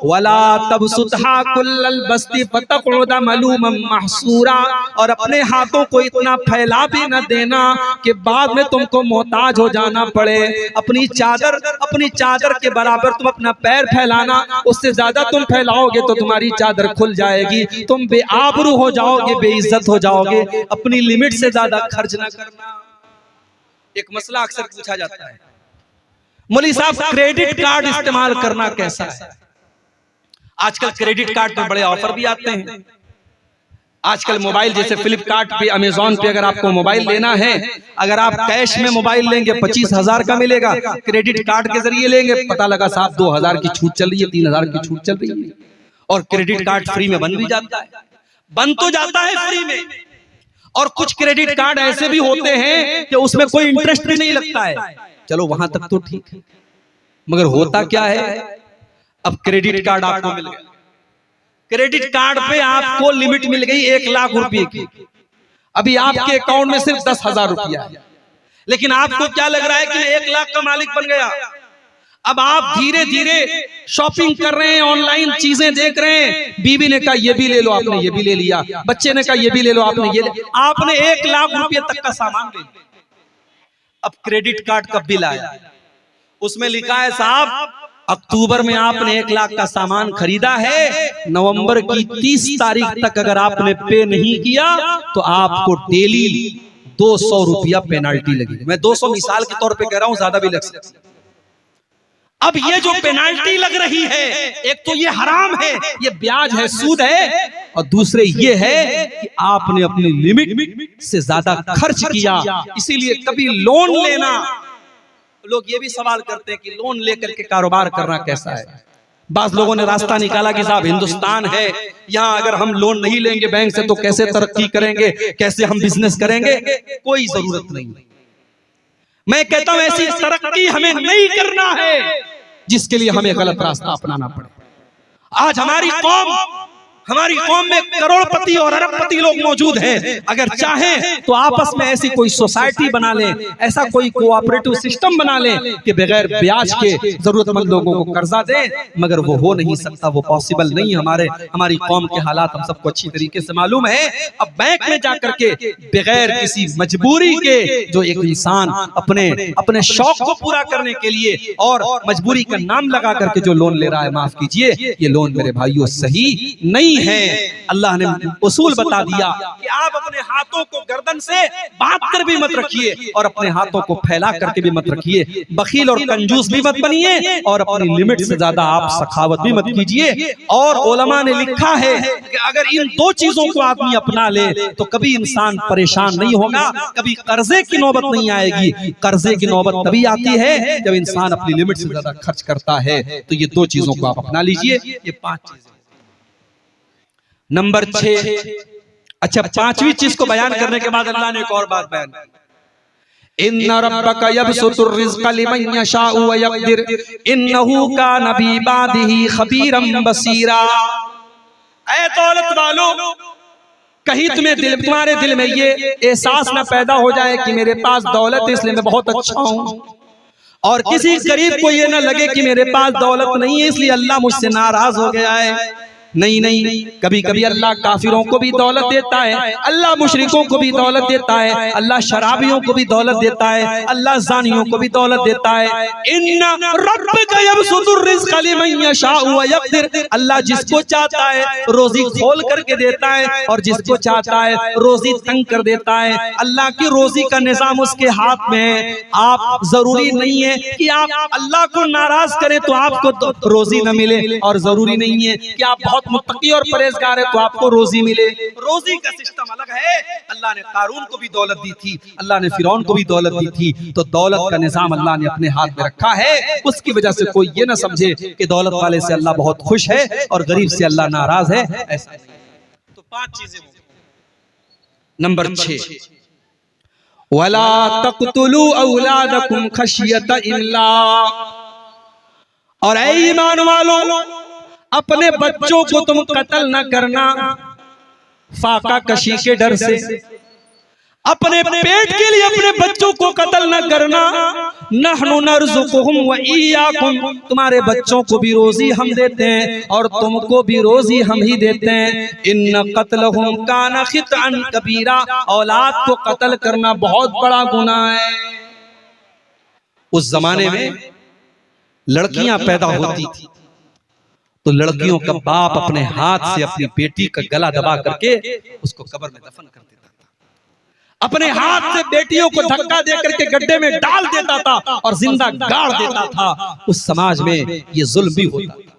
वला तबसुतहा कुल्लल बस्ती फतक़उदा मलूमम महसूरा, और अपने हाथों को इतना फैला भी न देना कि बाद में तुमको मोहताज हो जाना पड़े। अपनी चादर के बराबर तुम अपना पैर फैलाना, उससे ज्यादा तुम फैलाओगे तो तुम्हारी चादर खुल जाएगी, तुम बेआबरू हो जाओगे, बेइज्जत हो जाओगे। अपनी लिमिट से ज्यादा खर्च ना करना। एक मसला अक्सर पूछा जाता है, मौलवी साहब क्रेडिट कार्ड इस्तेमाल करना कैसा है? आजकल क्रेडिट कार्ड में बड़े ऑफर भी आते हैं। आजकल मोबाइल जैसे फ्लिपकार्ट पे, अमेजॉन पे अगर आपको मोबाइल लेना है, अगर आप कैश में मोबाइल लेंगे 25,000 का मिलेगा, क्रेडिट कार्ड के जरिए लेंगे पता लगा साहब 2,000 की छूट चल रही है, 3,000 की छूट चल रही है, और क्रेडिट कार्ड फ्री में बन भी जाता है। बन तो जाता है फ्री में, और कुछ क्रेडिट कार्ड ऐसे भी होते हैं कि उसमें कोई इंटरेस्ट भी नहीं लगता है। चलो वहां तक तो ठीक है, मगर होता क्या है, अब क्रेडिट कार्ड आपको मिल गया, क्रेडिट कार्ड पे आपको लिमिट मिल गई 1 लाख रुपए की, अभी आपके अकाउंट में सिर्फ 10,000 रुपया है, लेकिन आपको क्या लग रहा है कि मैं 1 लाख का मालिक बन गया। अब आप धीरे धीरे शॉपिंग कर रहे हैं, ऑनलाइन चीजें देख रहे हैं, बीवी ने कहा ये भी ले लो, आपने ये भी ले लिया, बच्चे ने कहा ये भी ले लो, आपने ये ले, आपने 1 लाख रुपए तक का सामान ले लिया। अब क्रेडिट कार्ड का बिल आया, उसमें लिखा है साहब अक्टूबर में आपने 1 लाख का सामान खरीदा है, नवंबर की 30 तारीख तक अगर आपने पे नहीं किया तो आपको डेली 200 रुपया पेनाल्टी लगेगी। मैं 200 मिसाल के तौर पे कह रहा हूं, ज्यादा भी लग सकता है। अब ये जो पेनाल्टी लग रही है, एक तो ये हराम है, ये ब्याज है, सूद है, और दूसरे ये है कि आपने अपनी लिमिट से ज्यादा खर्च किया। इसीलिए कभी लोन लेना, लोग ये भी सवाल करते हैं कि लोन लेकर के कारोबार करना कैसा है। बास लोगों ने रास्ता निकाला कि साहब हिंदुस्तान है, यहाँ अगर हम लोन नहीं लेंगे बैंक से तो कैसे तरक्की करेंगे, कैसे हम बिजनेस करेंगे। कोई जरूरत नहीं। मैं कहता हूं ऐसी तरक्की हमें नहीं करना है जिसके लिए हमें गलत रास्ता अपनाना पड़े। आज हमारी कौम में करोड़पति और अरबपति लोग मौजूद हैं। अगर चाहें तो आपस में ऐसी कोई सोसाइटी बना लें, ऐसा कोई कोऑपरेटिव सिस्टम बना लें कि बगैर ब्याज के जरूरतमंद लोगों को कर्जा दें, मगर वो हो नहीं सकता, वो पॉसिबल नहीं। हमारी कौम के हालात हम सबको अच्छी तरीके से मालूम है। अब बैंक में जाकर के बगैर किसी मजबूरी के जो एक इंसान अपने शौक को पूरा करने के लिए और मजबूरी का नाम लगा करके जो लोन ले रहा है, माफ कीजिए, ये लोन मेरे भाइयों सही नहीं है। अल्लाह ने उसूल बता दिया कि आप अपने हाथों को गर्दन से बांध कर भी मत रखिए और अपने हाथों को फैला करके भी मत रखिए। बखील और कंजूस भी मत बनिए और अपनी लिमिट से ज्यादा आप सखावत भी मत कीजिए। और उलमा ने लिखा है कि अगर इन 2 चीजों को आदमी अपना ले तो कभी इंसान परेशान नहीं होगा, कभी कर्जे की नौबत नहीं आएगी। कर्जे की नौबत तभी आती है जब इंसान अपनी लिमिट से ज्यादा खर्च करता है। तो ये 2 चीजों को आप अपना लीजिए। ये 5 चीजें। नंबर 6, अच्छा 5वीं चीज को बयान करने के बाद अल्लाह ने एक और बात बयान की, इन्ना रब्बका यबसुतुर रिज़्क़ लिमन यशाउ व यक़दिर इन्नहु काना बिइबादिही खबीरम बसीरा। ऐ दौलत वालों, कहीं तुम्हारे दिल में ये एहसास न पैदा हो जाए कि मेरे पास दौलत है इसलिए मैं बहुत अच्छा हूं, और किसी गरीब को ये न लगे कि मेरे पास दौलत नहीं है इसलिए अल्लाह मुझसे नाराज हो गया है। नहीं नहीं, कभी कभी अल्लाह काफिरों को भी दौलत देता है, अल्लाह मुशरिकों को भी दौलत देता है, अल्लाह शराबियों को भी दौलत देता है, अल्लाह ज़ानियों को भी दौलत देता है। इन्ना रब्बका यबसुतुर रिज़्क़ लिमन यशाउ व यक़दिर, अल्लाह जिसको चाहता है रोजी खोल करके देता है और जिसको चाहता है रोजी तंग कर देता है। अल्लाह की रोजी का निजाम उसके हाथ में है। आप जरूरी नहीं है कि आप अल्लाह को नाराज करें तो आपको रोजी न मिले, और जरूरी नहीं है कि आप बहुत मुत्तकी और परहेजगार है तो आपको रोजी मिले। रोजी का सिस्टम अलग है। अल्लाह ने कारून को भी दौलत दी थी, अल्लाह ने फिरौन को भी दौलत दी थी, तो दौलत का निजाम अल्लाह ने अपने हाथ में रखा है। उसकी वजह से कोई ये ना समझे कि दौलत वाले से अल्लाह बहुत खुश है और गरीब से अल्लाह नाराज है, ऐसा नहीं। तो 5 चीजें। नंबर 6, वला तक़तुलू औलादकुम खशियत इम्लाक़, और ऐ ईमान वालों अपने बच्चों को तुम कत्ल न करना फाका कशी के डर से। अपने पेट के लिए अपने बच्चों को कत्ल न करना। नहनु नर्ज़ुकुहुम व इय्याकुम, तुम्हारे बच्चों को भी रोजी हम देते हैं और तुमको भी रोजी हम ही देते हैं। इन्न क़त्लहुम काना ख़ितअन कबीरा, औलाद को कत्ल करना बहुत बड़ा गुनाह है। उस जमाने में लड़कियां पैदा होती थी तो लड़कियों का बाप अपने हाथ से अपनी बेटी का गला दबा करके उसको कब्र में दफन कर देता था। अपने हाथ से बेटियों को धक्का दे करके गड्ढे में डाल देता था और जिंदा गाड़ देता था। उस समाज में ये जुल्म भी होता था।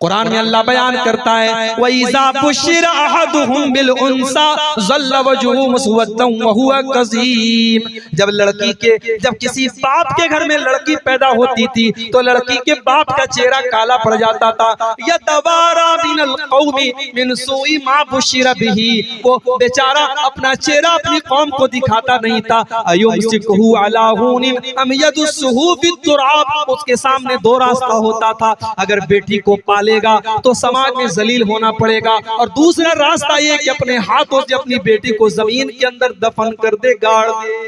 कुरान में अल्लाह बयान करता है, व इज़ा बुश्शिरा अहदुहुम बिल उन्सा ज़ल्ल वजहुहु मुस्वद्दन व हुवा कज़ीम, जब किसी बाप के घर में लड़की पैदा होती थी तो लड़की के बाप का चेहरा काला पड़ जाता था। यतवारा मिनल कौमी मिन सूई मा बुश्शिरा बिही, वो बेचारा अपना चेहरा अपनी कौम को दिखाता नहीं था। अयुमसिकुहु अला हुनिन अम यदुस्सुहु फित तुराब, उसके सामने 2 रास्ता होता था। अगर बेटी को लेगा तो समाज में जलील होना पड़ेगा, और दूसरा रास्ता ये कि अपने हाथों से अपनी बेटी को जमीन के अंदर दफन कर दे, गाड़ दे।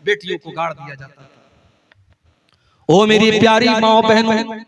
बेटियों को गाड़ दिया जाता था। ओ मेरी प्यारी माँ बहनों,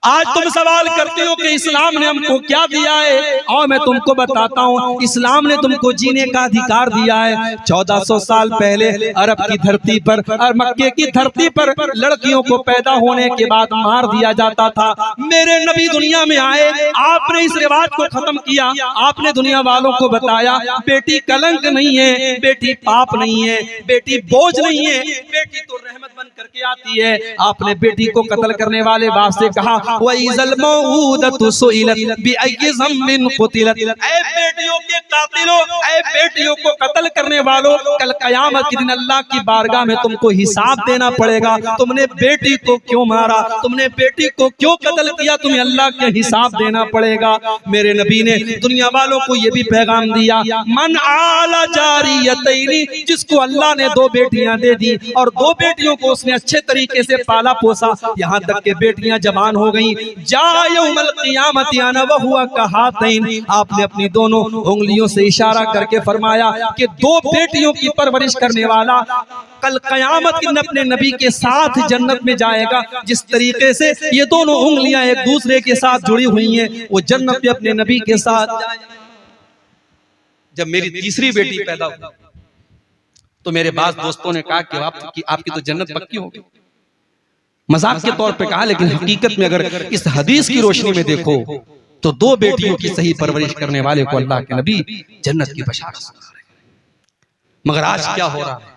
आज तुम सवाल करते हो कि इस्लाम ने हमको क्या दिया है, और मैं तुमको बताता हूँ। इस्लाम ने तुमको जीने का अधिकार दिया है। 1400 साल पहले अरब की धरती पर और मक्के की धरती पर लड़कियों को पैदा होने के बाद मार दिया जाता था। मेरे नबी दुनिया में आए, आपने इस रिवाज को खत्म किया। आपने दुनिया वालों को बताया बेटी कलंक नहीं है, बेटी पाप नहीं है, बेटी बोझ नहीं है, बेटी तो रहमत बन करके आती है। आपने बेटी को कत्ल करने वाले बाप से कहा, वइज़ल मऊदतु सुइलत बिअय्यि ज़म्बिन क़ुतिलत, ऐ बेटियों के कातिलों, ऐ बेटियों को कत्ल करने वालों, कल कयामत के दिन अल्लाह की बारगाह में तुमको हिसाब देना पड़ेगा। तुमने बेटी को क्यों मारा, तुमने बेटी को क्यों कत्ल किया, तुम्हें अल्लाह के हिसाब देना पड़ेगा। मेरे नबी ने दुनिया वालों को ये भी पैगाम दिया, मन आला जारियतैनी, जिसको अल्लाह ने 2 बेटियां दे दी और 2 बेटियों को उसने अच्छे तरीके से पाला पोसा, यहाँ तक के बेटियां जवान हो गई, जा यौमल क़ियामति अना व हुवा कहातैन। आपने अपनी दोनों उंगलियों से इशारा करके फरमाया कि 2 बेटियों की परवरिश करने वाला कल कयामत के दिन अपने नबी के साथ जन्नत में जाएगा। जिस तरीके से ये दोनों उंगलियां एक दूसरे के साथ जुड़ी हुई हैं, वो जन्नत में अपने नबी के साथ जाएगा। जब मेरी तीसरी बेटी पैदा हुई तो मेरे बास दोस्तों ने कहा कि आपकी तो जन्नत पक्की होगी। मजाक के तौर पे कहा, लेकिन हकीकत में अगर इस हदीस की रोशनी में देखो तो 2 बेटियों की सही परवरिश करने वाले को अल्लाह के नबी जन्नत की बशारत सुना रहे हैं। मगर आज क्या हो रहा है,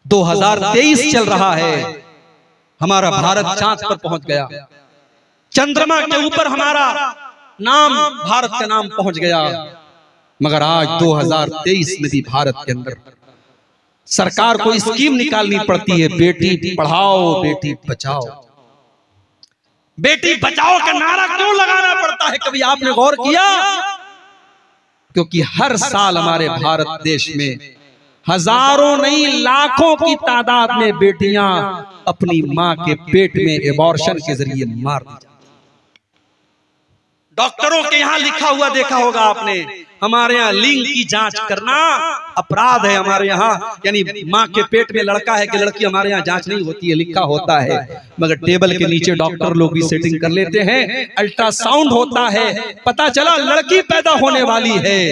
2023 चल रहा है, हमारा भारत चांद पर पहुंच गया, चंद्रमा के ऊपर हमारा नाम, भारत का नाम पहुंच गया। मगर आज 2023 में भी भारत के अंदर सरकार को स्कीम निकालनी पड़ती है, बेटी पढ़ाओ बेटी बचाओ। बेटी बचाओ का नारा क्यों लगाना पड़ता है, कभी आपने गौर किया? क्योंकि हर साल हमारे भारत देश में हजारों नहीं लाखों की तादाद में बेटियां अपनी मां के पेट में एबॉर्शन के जरिए मार दी जाती। डॉक्टरों के यहाँ लिखा हुआ देखा होगा आपने, हमारे यहाँ लिंग की जांच करना अपराध है हमारे यहाँ, यानी माँ के पेट में लड़का है कि लड़की, हमारे यहाँ जांच नहीं होती है, लिखा होता है। मगर टेबल के नीचे डॉक्टर लोग भी सेटिंग कर लेते हैं, अल्ट्रासाउंड होता है, पता चला लड़की पैदा होने वाली है।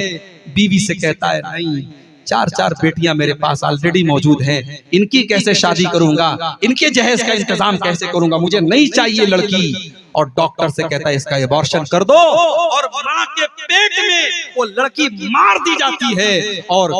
बीवी से कहता है नहीं, 4 बेटियां मेरे पास ऑलरेडी मौजूद हैं, इनकी कैसे शादी करूंगा, इनके जहेज का इंतजाम कैसे करूंगा, मुझे नहीं चाहिए लड़की। और डॉक्टर से कहता है इसका एबॉर्शन कर दो, और मां के पेट में वो लड़की मार दी जाती है। और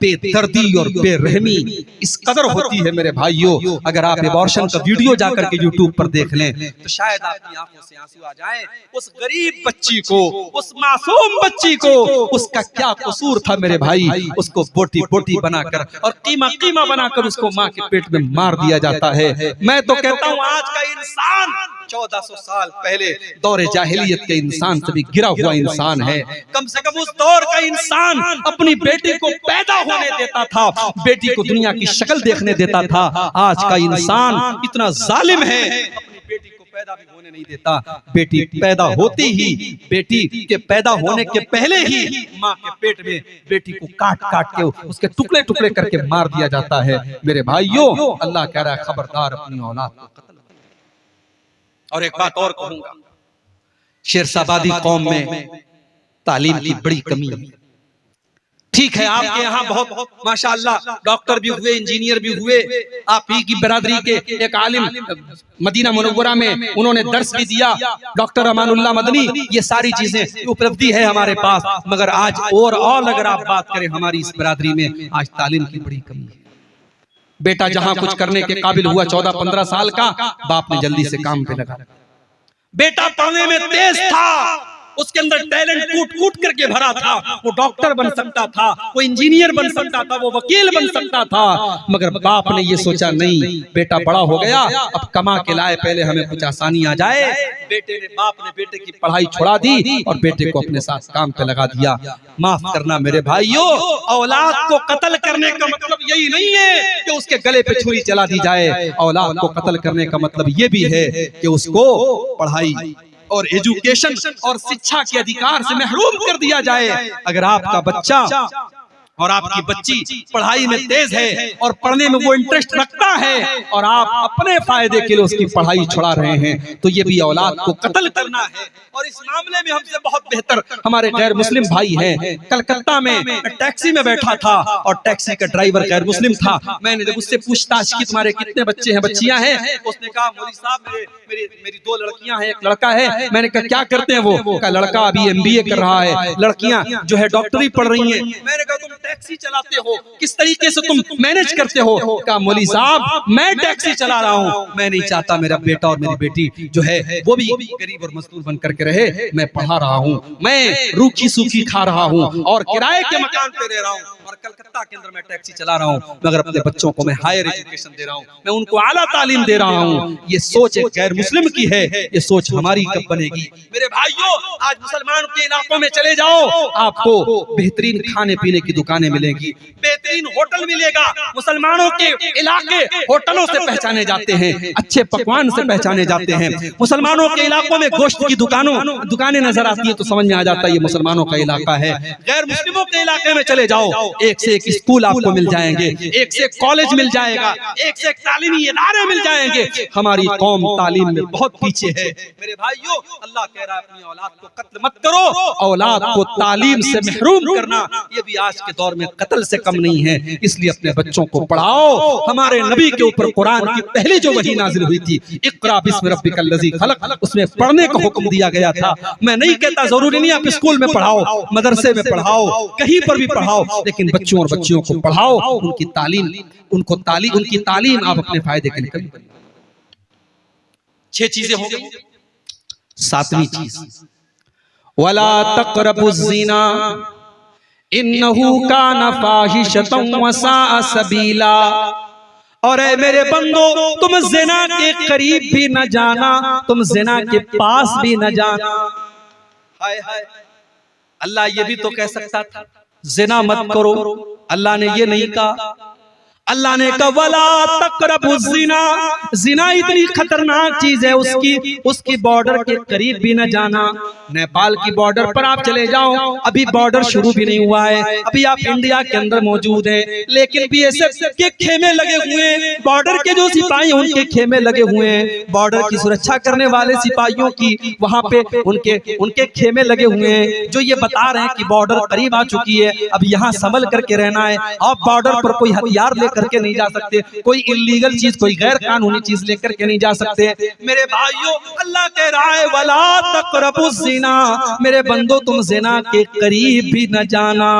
बेदर्दी और बेरहमी इस कदर होती है मेरे भाइयों, अगर आप एबॉर्शन का वीडियो जाकर के यूट्यूब पर देख लें तो शायद आपकी आंखों से आंसू आ जाए। उस गरीब बच्ची को, उस मासूम बच्ची को, उसका क्या कसूर था मेरे भाई, उसको बोटी बोटी बनाकर और कीमा कीमा बनाकर उसको माँ के पेट में मार दिया जाता है। मैं तो कहता हूँ आज का इंसान 1400 साल पहले दौरे जाहिलियत के इंसान से भी गिरा हुआ इंसान है। कम से कम उस दौर का इंसान अपनी बेटी को पैदा होने देता था, बेटी को दुनिया की शक्ल देखने देता था। आज का इंसान इतना जालिम है, अपनी बेटी को पैदा भी होने नहीं देता। बेटी पैदा होती ही, बेटी के पैदा होने के पहले ही माँ के पेट में बेटी को काट काट के उसके टुकड़े टुकड़े करके मार दिया जाता है। मेरे भाइयों, अल्लाह कह रहा है खबरदार अपनी औलाद को कत्ल। और एक बात और कहूंगा, शेरशाबादी कौम में तालीम की बड़ी कमी है। ठीक है, आपके यहाँ बहुत माशाअल्लाह डॉक्टर भी हुए, इंजीनियर भी हुए, आप ही की बरादरी के एक आलिम मदीना मुनव्वरा में उन्होंने दर्स भी दिया, डॉक्टर अमानुल्लाह मदनी, ये सारी चीजें उपलब्धि है हमारे पास। मगर आज ओवरऑल अगर आप बात करें हमारी इस बरादरी में आज तालीम की बड़ी कमी है। बेटा जहां कुछ करने के काबिल हुआ 14-15 साल का, बाप ने जल्दी से काम पे लगा। बेटा पढ़ने में तेज था, उसके अंदर टैलेंट कूट कूट करके भरा था, वो डॉक्टर बन सकता था, वो इंजीनियर बन सकता था, वो वकील बन सकता था। मगर बाप ने ये सोचा नहीं, बेटा बड़ा हो गया, अब कमा के लाए, पहले हमें कुछ आसानी आ जाए। बाप ने बेटे की पढ़ाई छुड़ा दी और बेटे को अपने साथ काम पे लगा दिया। माफ करना मेरे भाइयों, औलाद को कत्ल करने का मतलब यही नहीं है कि उसके गले पे छुरी चला दी जाए। औलाद को कत्ल करने का मतलब ये भी है कि उसको पढ़ाई और एजुकेशन और शिक्षा के अधिकार से महरूम कर दिया जाए। अगर आपका बच्चा और आपकी बच्ची पढ़ाई में तेज है और पढ़ने में वो इंटरेस्ट रखता है और आप अपने फायदे के लिए उसकी पढ़ाई छुड़ा रहे हैं, तो ये भी औलाद को कत्ल करना है। और इस मामले में हमसे बहुत बेहतर हमारे गैर मुस्लिम भाई हैं। कलकत्ता में टैक्सी में बैठा था और टैक्सी का ड्राइवर गैर मुस्लिम था। मैंने जब उससे पूछताछ की तुम्हारे कितने बच्चे हैं, बच्चियां हैं, उसने कहा मौलवी साहब मेरी 2 लड़कियां हैं, एक लड़का है। मैंने कहा क्या करते हैं वो? का लड़का अभी MBA कर रहा है, लड़कियां जो है डॉक्टरी पढ़ रही हैं। मैंने कहा तुम टैक्सी चलाते हो, किस तरीके से तुम मैनेज करते हो? कहा मौलवी साहब मैं टैक्सी चला रहा हूँ, मैं नहीं चाहता मेरा बेटा और मेरी बेटी जो है वो भी गरीब और मजदूर बन करके रहे। मैं पढ़ा रहा हूँ, मैं रूखी सूखी खा रहा हूँ और किराए के मकान पे रह रहा हूँ और कलकत्ता के अंदर मैं टैक्सी चला रहा हूँ, मगर अपने बच्चों को मैं हायर एजुकेशन दे रहा हूँ, मैं उनको आला तालीम दे रहा हूँ। ये सोच एक गैर मुस्लिम की है, ये सोच हमारी कब बनेगी? मेरे भाइयों, आज मुसलमानों के इलाकों में चले जाओ, आपको बेहतरीन खाने पीने की दुकानें मिलेंगी, बेहतरीन होटल मिलेगा। मुसलमानों के इलाके होटलों से पहचाने जाते हैं, अच्छे पकवान से पहचाने जाते हैं। मुसलमानों के इलाकों में गोश्त की दुकानें नजर आती है तो समझ में आ जाता है ये मुसलमानों का इलाका है। गैर मुस्लिमों के इलाके में चले जाओ, एक से एक स्कूल आपको मिल जाएंगे, एक से एक कॉलेज मिल जाएगा, एक से एक तालीमी इदारे मिल जाएंगे। हमारी कौम तालीम में बहुत पीछे है। मेरे भाइयों, अल्लाह कह रहा है अपनी औलाद को कत्ल मत करो। औलाद को तालीम से महरूम करना ये भी आज के दौर में कत्ल से कम नहीं है। इसलिए अपने बच्चों को पढ़ाओ। हमारे नबी के ऊपर कुरान की पहली जो वही नाजिल हुई थी, इक़रा बिस्मि रब्बिकल लज़ी खलक़, उसमें पढ़ने का हुक्म दिया गया था। मैं नहीं कहता जरूरी नहीं आप स्कूल में पढ़ाओ, मदरसे में पढ़ाओ, कहीं पर भी पढ़ाओ, लेकिन बच्चों और बच्चियों को पढ़ाओ, उनकी तालीम आप अपने फायदे के लिए करें। 6 चीजें हो गई। 7वीं चीज, वला तक़रबुज़्ज़िना इन्नहु काना फ़ाहिशतन व साअ सबीला। और ऐ मेरे बंदो, तुम ज़िना के करीब भी न जाना, तुम ज़िना के पास भी न जाना। हाय हाय, अल्लाह ये भी तो कह सकता था ज़िना मत करो, अल्लाह ने ये नहीं कहा। अल्लाह ने कहा वला तक़रबु ज़िना, जिना इतनी खतरनाक चीज है, उसकी बॉर्डर के करीब भी न जाना। नेपाल की बॉर्डर पर आप चले जाओ, अभी बॉर्डर शुरू भी नहीं हुआ है, अभी आप इंडिया के अंदर मौजूद हैं, लेकिन बीएसएफ के खेमे लगे हुए हैं, बॉर्डर के जो सिपाही उनके खेमे लगे हुए हैं, बॉर्डर की सुरक्षा करने वाले सिपाहियों की वहां पे उनके खेमे लगे हुए हैं, जो ये बता रहे हैं कि बॉर्डर करीब आ चुकी है, अब यहाँ संभल करके रहना है। आप बॉर्डर पर कोई हथियार लेकर के नहीं जा सकते, कोई इलीगल चीज, कोई गैर कानूनी चीज लेकर के नहीं जा सकते। मेरे भाइयों, अल्लाह कह रहा है वला तक़रबु ज़िना, मेरे बंदो तुम ज़िना के करीब भी न जाना।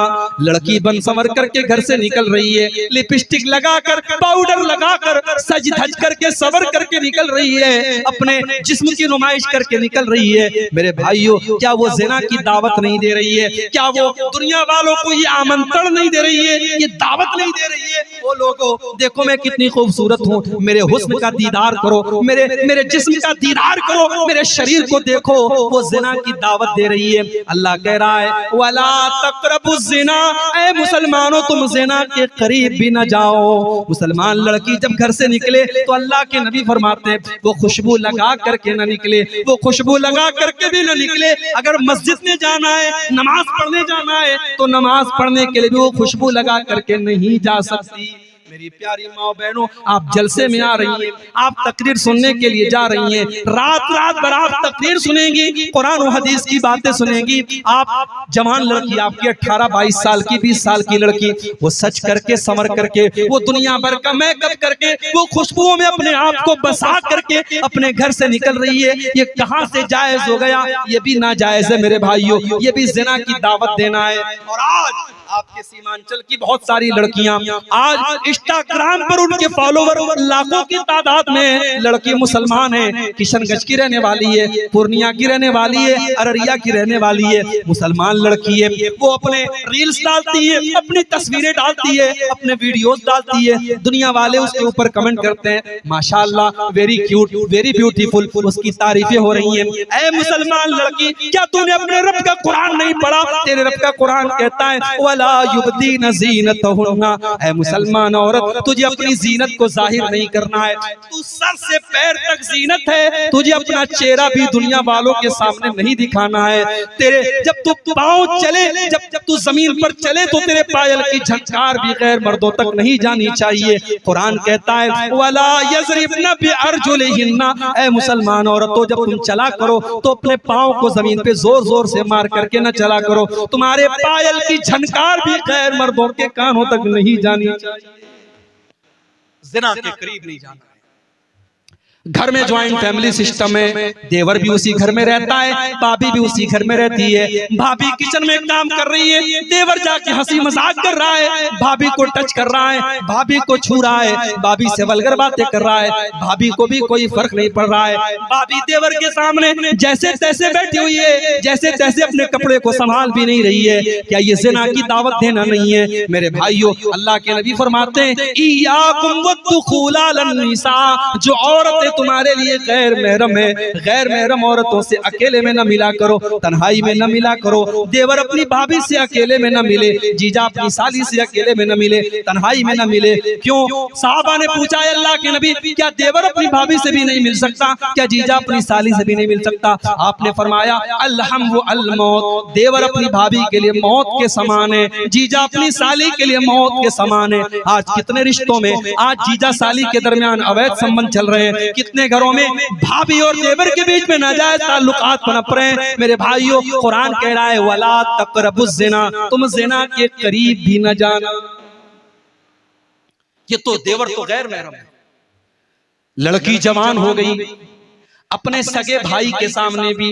लड़की बन संवर करके घर से निकल रही है, लिपस्टिक लगाकर, पाउडर लगाकर, सज धज करके, सवर करके निकल रही है, अपने जिस्म की नुमाइश करके निकल रही है। मेरे भाइयों, क्या वो ज़िना की दावत नहीं दे रही है? क्या वो दुनिया वालों को ये आमंत्रण नहीं दे रही है, ये दावत नहीं दे रही है? वो लोगों, देखो मैं कितनी खूबसूरत हूँ, मेरे हुस्न का दीदार करो, मेरे जिस्म का दीदार करो, मेरे शरीर को देखो, वो ज़िना की दावत दे रही है। अल्लाह कह रहा है वला तक़रबु ज़िना, ऐ मुसलमानों तुम ज़िना के करीब भी न जाओ। मुसलमान लड़की जब घर से निकले तो अल्लाह के नबी फरमाते हैं वो खुशबू लगा करके न निकले, वो खुशबू लगा करके भी न निकले। अगर मस्जिद में जाना है, नमाज पढ़ने जाना है, तो नमाज पढ़ने के लिए भी वो खुशबू लगा करके नहीं जा सकती। मेरी प्यारी माँ बहनों, आप जलसे में आ रही हैं, आप तकरीर सुनने के लिए जा रही हैं, रात रात भर आप तकरीर सुनेंगी, कुरान और हदीस की बातें सुनेंगी। आप जवान लड़की, आपकी 18-22 साल की, 20 साल की लड़की, वो सच करके, संवर करके, वो दुनिया भर का मेकअप करके, वो खुशबुओं में अपने आप को बसा करके अपने घर से निकल रही है। ये कहाँ से जायज हो गया? ये भी नाजायज है मेरे भाइयों, ये भी ज़िना की दावत देना है। और आज आपके सीमांचल की बहुत सारी लड़कियां, आज इंस्टाग्राम पर उनके फॉलोवर लाखों की तादाद में, लड़की मुसलमान है, किशनगंज की रहने वाली है, पूर्णिया की रहने वाली है, अररिया की रहने वाली है, मुसलमान लड़की है, वो अपने रील्स डालती है, अपनी तस्वीरें डालती है, अपने वीडियोस डालती है, दुनिया वाले उसके ऊपर कमेंट करते हैं माशाल्लाह, वेरी क्यूट, वेरी ब्यूटीफुल, उसकी तारीफें हो रही हैं। ऐ मुसलमान लड़की, क्या तूने अपने रब का कुरान नहीं पढ़ा? तेरे रब का कुरान कहता है युबदीन ज़ीनतहुन्ना, ऐ मुसलमान औरत, तुझे अपनी जीनत को जाहिर नहीं करना है, तू सर से पैर तक जीनत है, तुझे अपना चेहरा भी दुनिया वालों के सामने नहीं दिखाना है। तेरे जब तू पाँव चले, जब तू जमीन पर चले, तो तेरे पायल की झंकार भी गैर मर्दों तक नहीं जानी चाहिए। कुरान कहता है वला यज़रिबना बिअरजुलिहिन्ना, ऐ मुसलमान औरतों, जब तुम चला करो तो अपने पाँव को जमीन पे जोर जोर से मार करके न चला करो, तुम्हारे पायल की झनकार भी गैर मर्दों के कानों तक नहीं जानी चाहिए। ज़िना के करीब नहीं जाना। घर में ज्वाइंट फैमिली सिस्टम है, देवर भी उसी घर में रहता है, भाभी भी उसी घर में रहती है। भाभी किचन में काम कर रही है, देवर जाके हंसी मजाक कर रहा है, भाभी को टच कर रहा है, भाभी को छू रहा है, भाभी से वल्गर बातें कर रहा है, भाभी को भी कोई फर्क नहीं पड़ रहा है। भाभी देवर के सामने जैसे तैसे बैठी हुई है, जैसे तैसे अपने कपड़े को संभाल भी नहीं रही है। क्या ये ज़िना की दावत देना नहीं है? मेरे भाइयों, अल्लाह के नबी फरमाते हैं इय्याकुम वद्दुखूल अलन निसा, जो औरतें तुम्हारे लिए गैर महरम है, गैर महरम औरतों से अकेले में न मिला करो, तन्हाई में न मिला करो। देवर अपनी भाभी से अकेले में न मिले, जीजा अपनी साली से अकेले में न मिले, तन्हाई में न मिले। क्यों? साहबा ने पूछा अल्लाह के नबी, क्या देवर अपनी भाभी से भी नहीं मिल सकता? क्या जीजा अपनी साली से भी नहीं मिल सकता? आपने फरमाया अल्हम्दु अल मौत, देवर अपनी भाभी के लिए मौत के समान है, जीजा अपनी साली के लिए मौत के समान है। आज कितने रिश्तों में आज जीजा साली के दरमियान अवैध संबंध चल रहे हैं, कितने घरों में भाभी और देवर के बीच में नाजायज ताल्लुकात पनप रहे हैं। मेरे भाइयों, कुरान कह रहा है वला तक़रबुज़ ज़िना, तुम ज़िना के करीब भी न जाना। ये तो देवर तो गैर महरम है। लड़की जवान हो गई, अपने सगे भाई के सामने भी,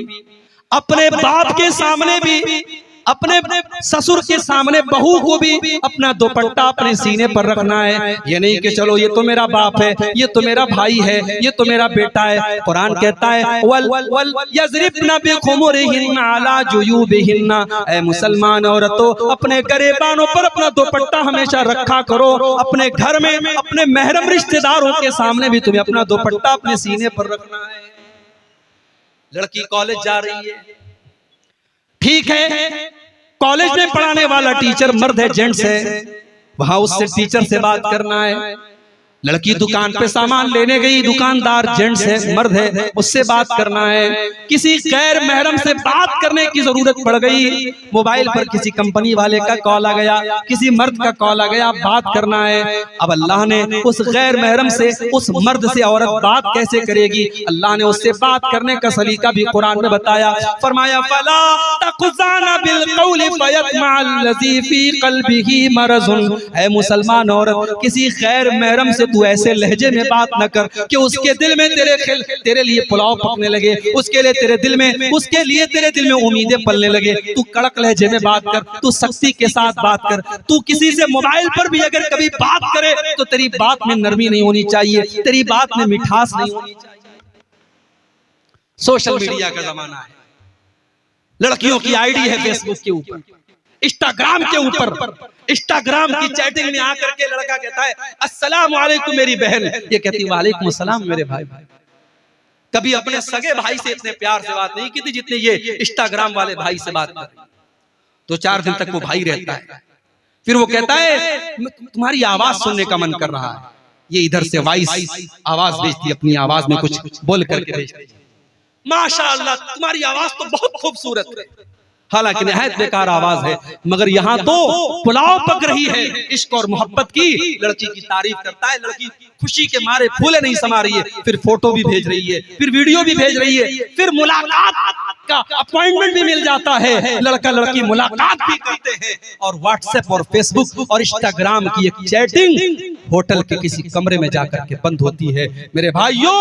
अपने बाप के सामने भी, अपने ससुर के सामने बहू को भी अपना दुपट्टा अपने सीने पर रखना है। ये नहीं कि चलो ये तो मेरा बाप है, ये तो मेरा भाई है, ये तो मेरा बेटा है। कुरान कहता है वल यज़रिबना बिखुमुरिहिन्ना अला जुयूबिहिन्ना, ऐ मुसलमान औरतों, अपने गरेबानों पर अपना दुपट्टा हमेशा रखा करो। अपने घर में अपने महरम रिश्तेदारों के सामने भी तुम्हें अपना दुपट्टा अपने सीने पर रखना है। लड़की कॉलेज जा रही है, ठीक है, कॉलेज में पढ़ाने वाला टीचर मर्द है, जेंट्स है, वहां उससे टीचर से बात करना है। लड़की दुकान पे सामान लेने गई, दुकानदार जेंट्स है, मर्द है, उससे बात करना है। किसी गैर महरम से बात करने की जरूरत पड़ गई, मोबाइल पर किसी कंपनी वाले का कॉल आ गया, किसी मर्द का कॉल आ गया, बात करना है। अब अल्लाह ने उस गैर महरम से, उस मर्द से औरत बात कैसे करेगी, अल्लाह ने उससे बात करने का सलीका भी कुरान में बताया। फरमाया फला तक़ज़ाना बिल क़ौलि फ़यत्मअल्लज़ी फ़ी क़ल्बिही मरज़ुन। ऐ मुसलमान औरत, किसी गैर महरम से तू ऐसे लहजे में बात न कर कि उसके दिल में तेरे लिए पुलाव पकने लगे, उसके लिए तेरे दिल में उम्मीदें पलने लगे। तू कड़क लहजे में बात कर, तू सख्ती के साथ बात कर। तू किसी से मोबाइल पर भी अगर कभी बात करे तो तेरी बात में नरमी नहीं होनी चाहिए, तेरी बात में मिठास नहीं होनी चाहिए। सोशल मीडिया का जमाना है, लड़कियों की आईडी है फेसबुक के ऊपर, इंस्टाग्राम के ऊपर। इंस्टाग्राम की चैटिंग में आकर के लड़का कहता है अस्सलाम वालेकुम मेरी बहन, ये कहती वालेकुम अस्सलाम मेरे भाई। कभी अपने सगे भाई से इतने प्यार से बात नहीं की थी जितने ये इंस्टाग्राम वाले भाई से बात कर। 2-4 दिन तक वो भाई रहता है, फिर वो कहता है तुम्हारी आवाज सुनने का मन कर रहा है। ये इधर से वॉइस आवाज भेजती, अपनी आवाज में कुछ बोल करके भेजती। माशाअल्लाह तुम्हारी आवाज तो बहुत खूबसूरत है, हालांकि निहायत बेकार आवाज है, मगर यहाँ तो पुलाव पक रही है। इश्क और मोहब्बत की लड़की की तारीफ करता है, लड़की खुशी के मारे फूले नहीं समा रही है, फिर फोटो भी भेज रही है, फिर वीडियो भी भेज रही है, फिर मुलाकात का अपॉइंटमेंट भी मिल जाता है, लड़का लड़की मुलाकात भी करते हैं। और व्हाट्सएप और फेसबुक और इंस्टाग्राम की एक चैटिंग होटल के किसी कमरे में जाकर के बंद होती है। मेरे भाइयों,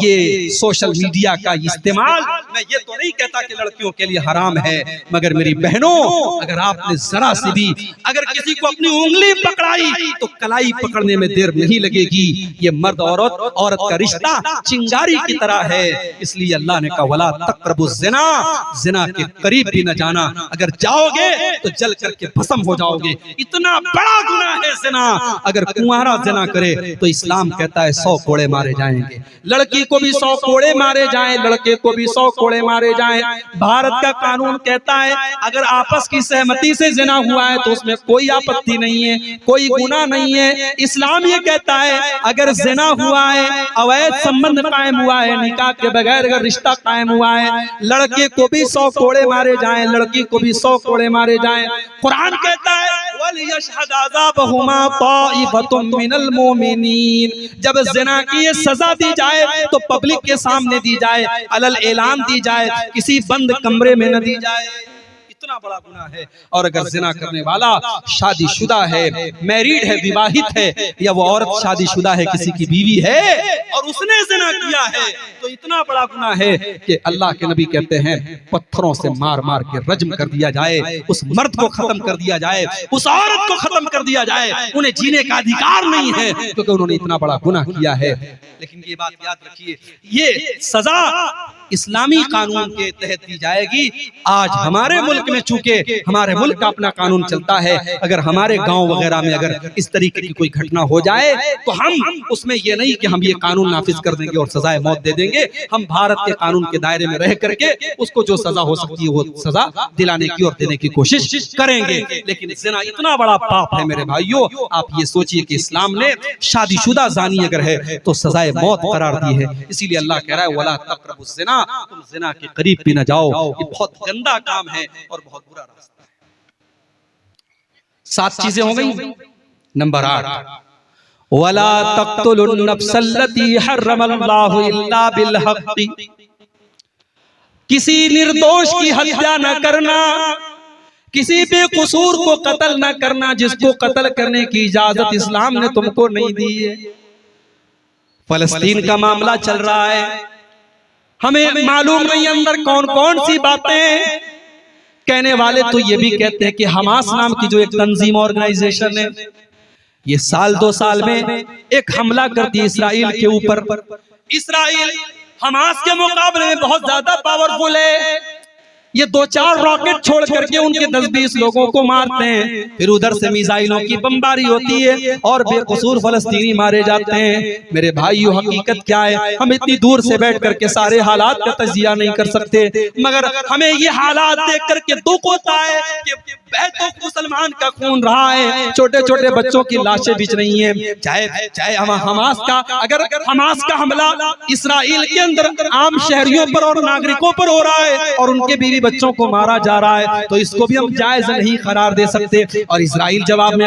ये सोशल मीडिया का इस्तेमाल, मैं ये तो नहीं कहता कि लड़कियों के लिए हराम है, मगर मेरी बहनों, अगर आपने जरा सी भी अगर किसी को अपनी उंगली पकड़ाई तो कलाई पकड़ने में देर नहीं लगेगी। ये मर्द औरत का रिश्ता चिंगारी की तरह है, इसलिए अल्लाह ने कहा वला तक़रबुज़ ज़िना, ज़िना के करीब भी न जाना, अगर जाओगे तो जल करके भस्म हो जाओगे। इतना बड़ा गुनाह है ज़िना। अगर कुंवारा ज़िना करे तो इस्लाम कहता है 100 कोड़े मारे जाएंगे, लड़की को भी 100 कोड़े मारे जाएं, लड़के को भी 100 कोड़े मारे जाएं। भारत का कानून कहता है अगर आपस की सहमति से ज़िना हुआ है तो उसमें कोई आपत्ति नहीं है, कोई गुनाह नहीं है। इस्लाम ये कहता है अगर ज़िना हुआ है, अवैध संबंध कायम हुआ है, निकाह के बगैर अगर रिश्ता कायम हुआ है, लड़के को भी 100 कोड़े मारे जाएं, लड़की को भी 100 कोड़े मारे जाएं। कुरान कहता है वलियशहद अज़ाबहुमा ताइफतुम मिनल मोमिनीन, जब ज़िना की ये सजा दी जाए तो पब्लिक के सामने दी जाए, अलल ऐलान दी जाए, किसी बंद कमरे में न दी जाए। इतना बड़ा गुनाह है। और अगर जिना करने वाला शादीशुदा है, मैरिड है, विवाहित है, या वो औरत शादीशुदा है, किसी की बीवी है और उसने जिना किया है, तो इतना बड़ा गुनाह है कि अल्लाह के नबी कहते हैं पत्थरों से मार मार के रज्म कर दिया जाए, उस मर्द को खत्म कर दिया जाए, उस औरत को खत्म कर दिया जाए। उन्हें जीने का अधिकार नहीं है क्योंकि उन्होंने इतना बड़ा गुनाह किया है। लेकिन ये बात याद रखिए, ये सजा इस्लामी कानून के तहत दी जाएगी। आज हमारे मुल्क में चूंकि हमारे मुल्क का अपना कानून चलता है, अगर हमारे गांव वगैरह में अगर इस तरीके की कोई घटना हो जाए तो हम उसमें ये नहीं कि हम ये कानून नाफिज कर देंगे और सजाए मौत दे देंगे। हम भारत के कानून के दायरे में रह करके उसको जो सजा हो सकती है वो सजा दिलाने की और देने की कोशिश करेंगे। लेकिन ज़िना इतना बड़ा पाप है मेरे भाइयों, आप ये सोचिए कि इस्लाम ने शादीशुदा जानी अगर है तो सजाए मौत करार दी है। इसीलिए अल्लाह कह रहा है वला तक़रबुज़ ज़िना, तुम ज़िना के करीब भी न जाओ। ये बहुत गंदा काम है और बहुत बुरा रास्ता है। 7 चीजें हो गई। नंबर 8, वला तक़्तुलुन नफ़्सल्लती हर्रमल्लाहु इल्ला बिल हक़्क़ि, किसी निर्दोष की हत्या न करना, किसी बेकसूर को कत्ल न करना, जिसको कत्ल करने की इजाजत इस्लाम ने तुमको नहीं दी है। फलस्तीन का मामला चल रहा है, हमें मालूम नहीं अंदर कौन कौन सी बातें। कहने वाले तो ये भी कहते हैं कि हमास नाम की जो एक तंजीम ऑर्गेनाइजेशन है, ये साल 2 साल में एक हमला करती है इसराइल के ऊपर। इसराइल हमास के मुकाबले में बहुत ज्यादा पावरफुल है। ये 2-4 रॉकेट छोड़ करके उनके 10-20 लोगों को मारते हैं, फिर उधर से मिसाइलों की बमबारी होती है और बेकसूर फलस्तीनी मारे जाते हैं। मेरे भाइयों, हकीकत क्या है? हम इतनी दूर से बैठ करके सारे हालात का तजिया नहीं कर सकते, मगर हमें ये हालात देख करके दुख होता है कि तो मुसलमान का खून रहा है, छोटे छोटे बच्चों की लाशें बिछ रही हैं। चाहे हमास का, अगर हमास का हमला इसराइल के अंदर आम शहरियों पर और नागरिकों पर हो रहा है और उनके बीवी बच्चों को मारा जा रहा है, तो इसको भी हम जायज नहीं करार दे सकते। और इसराइल जवाब में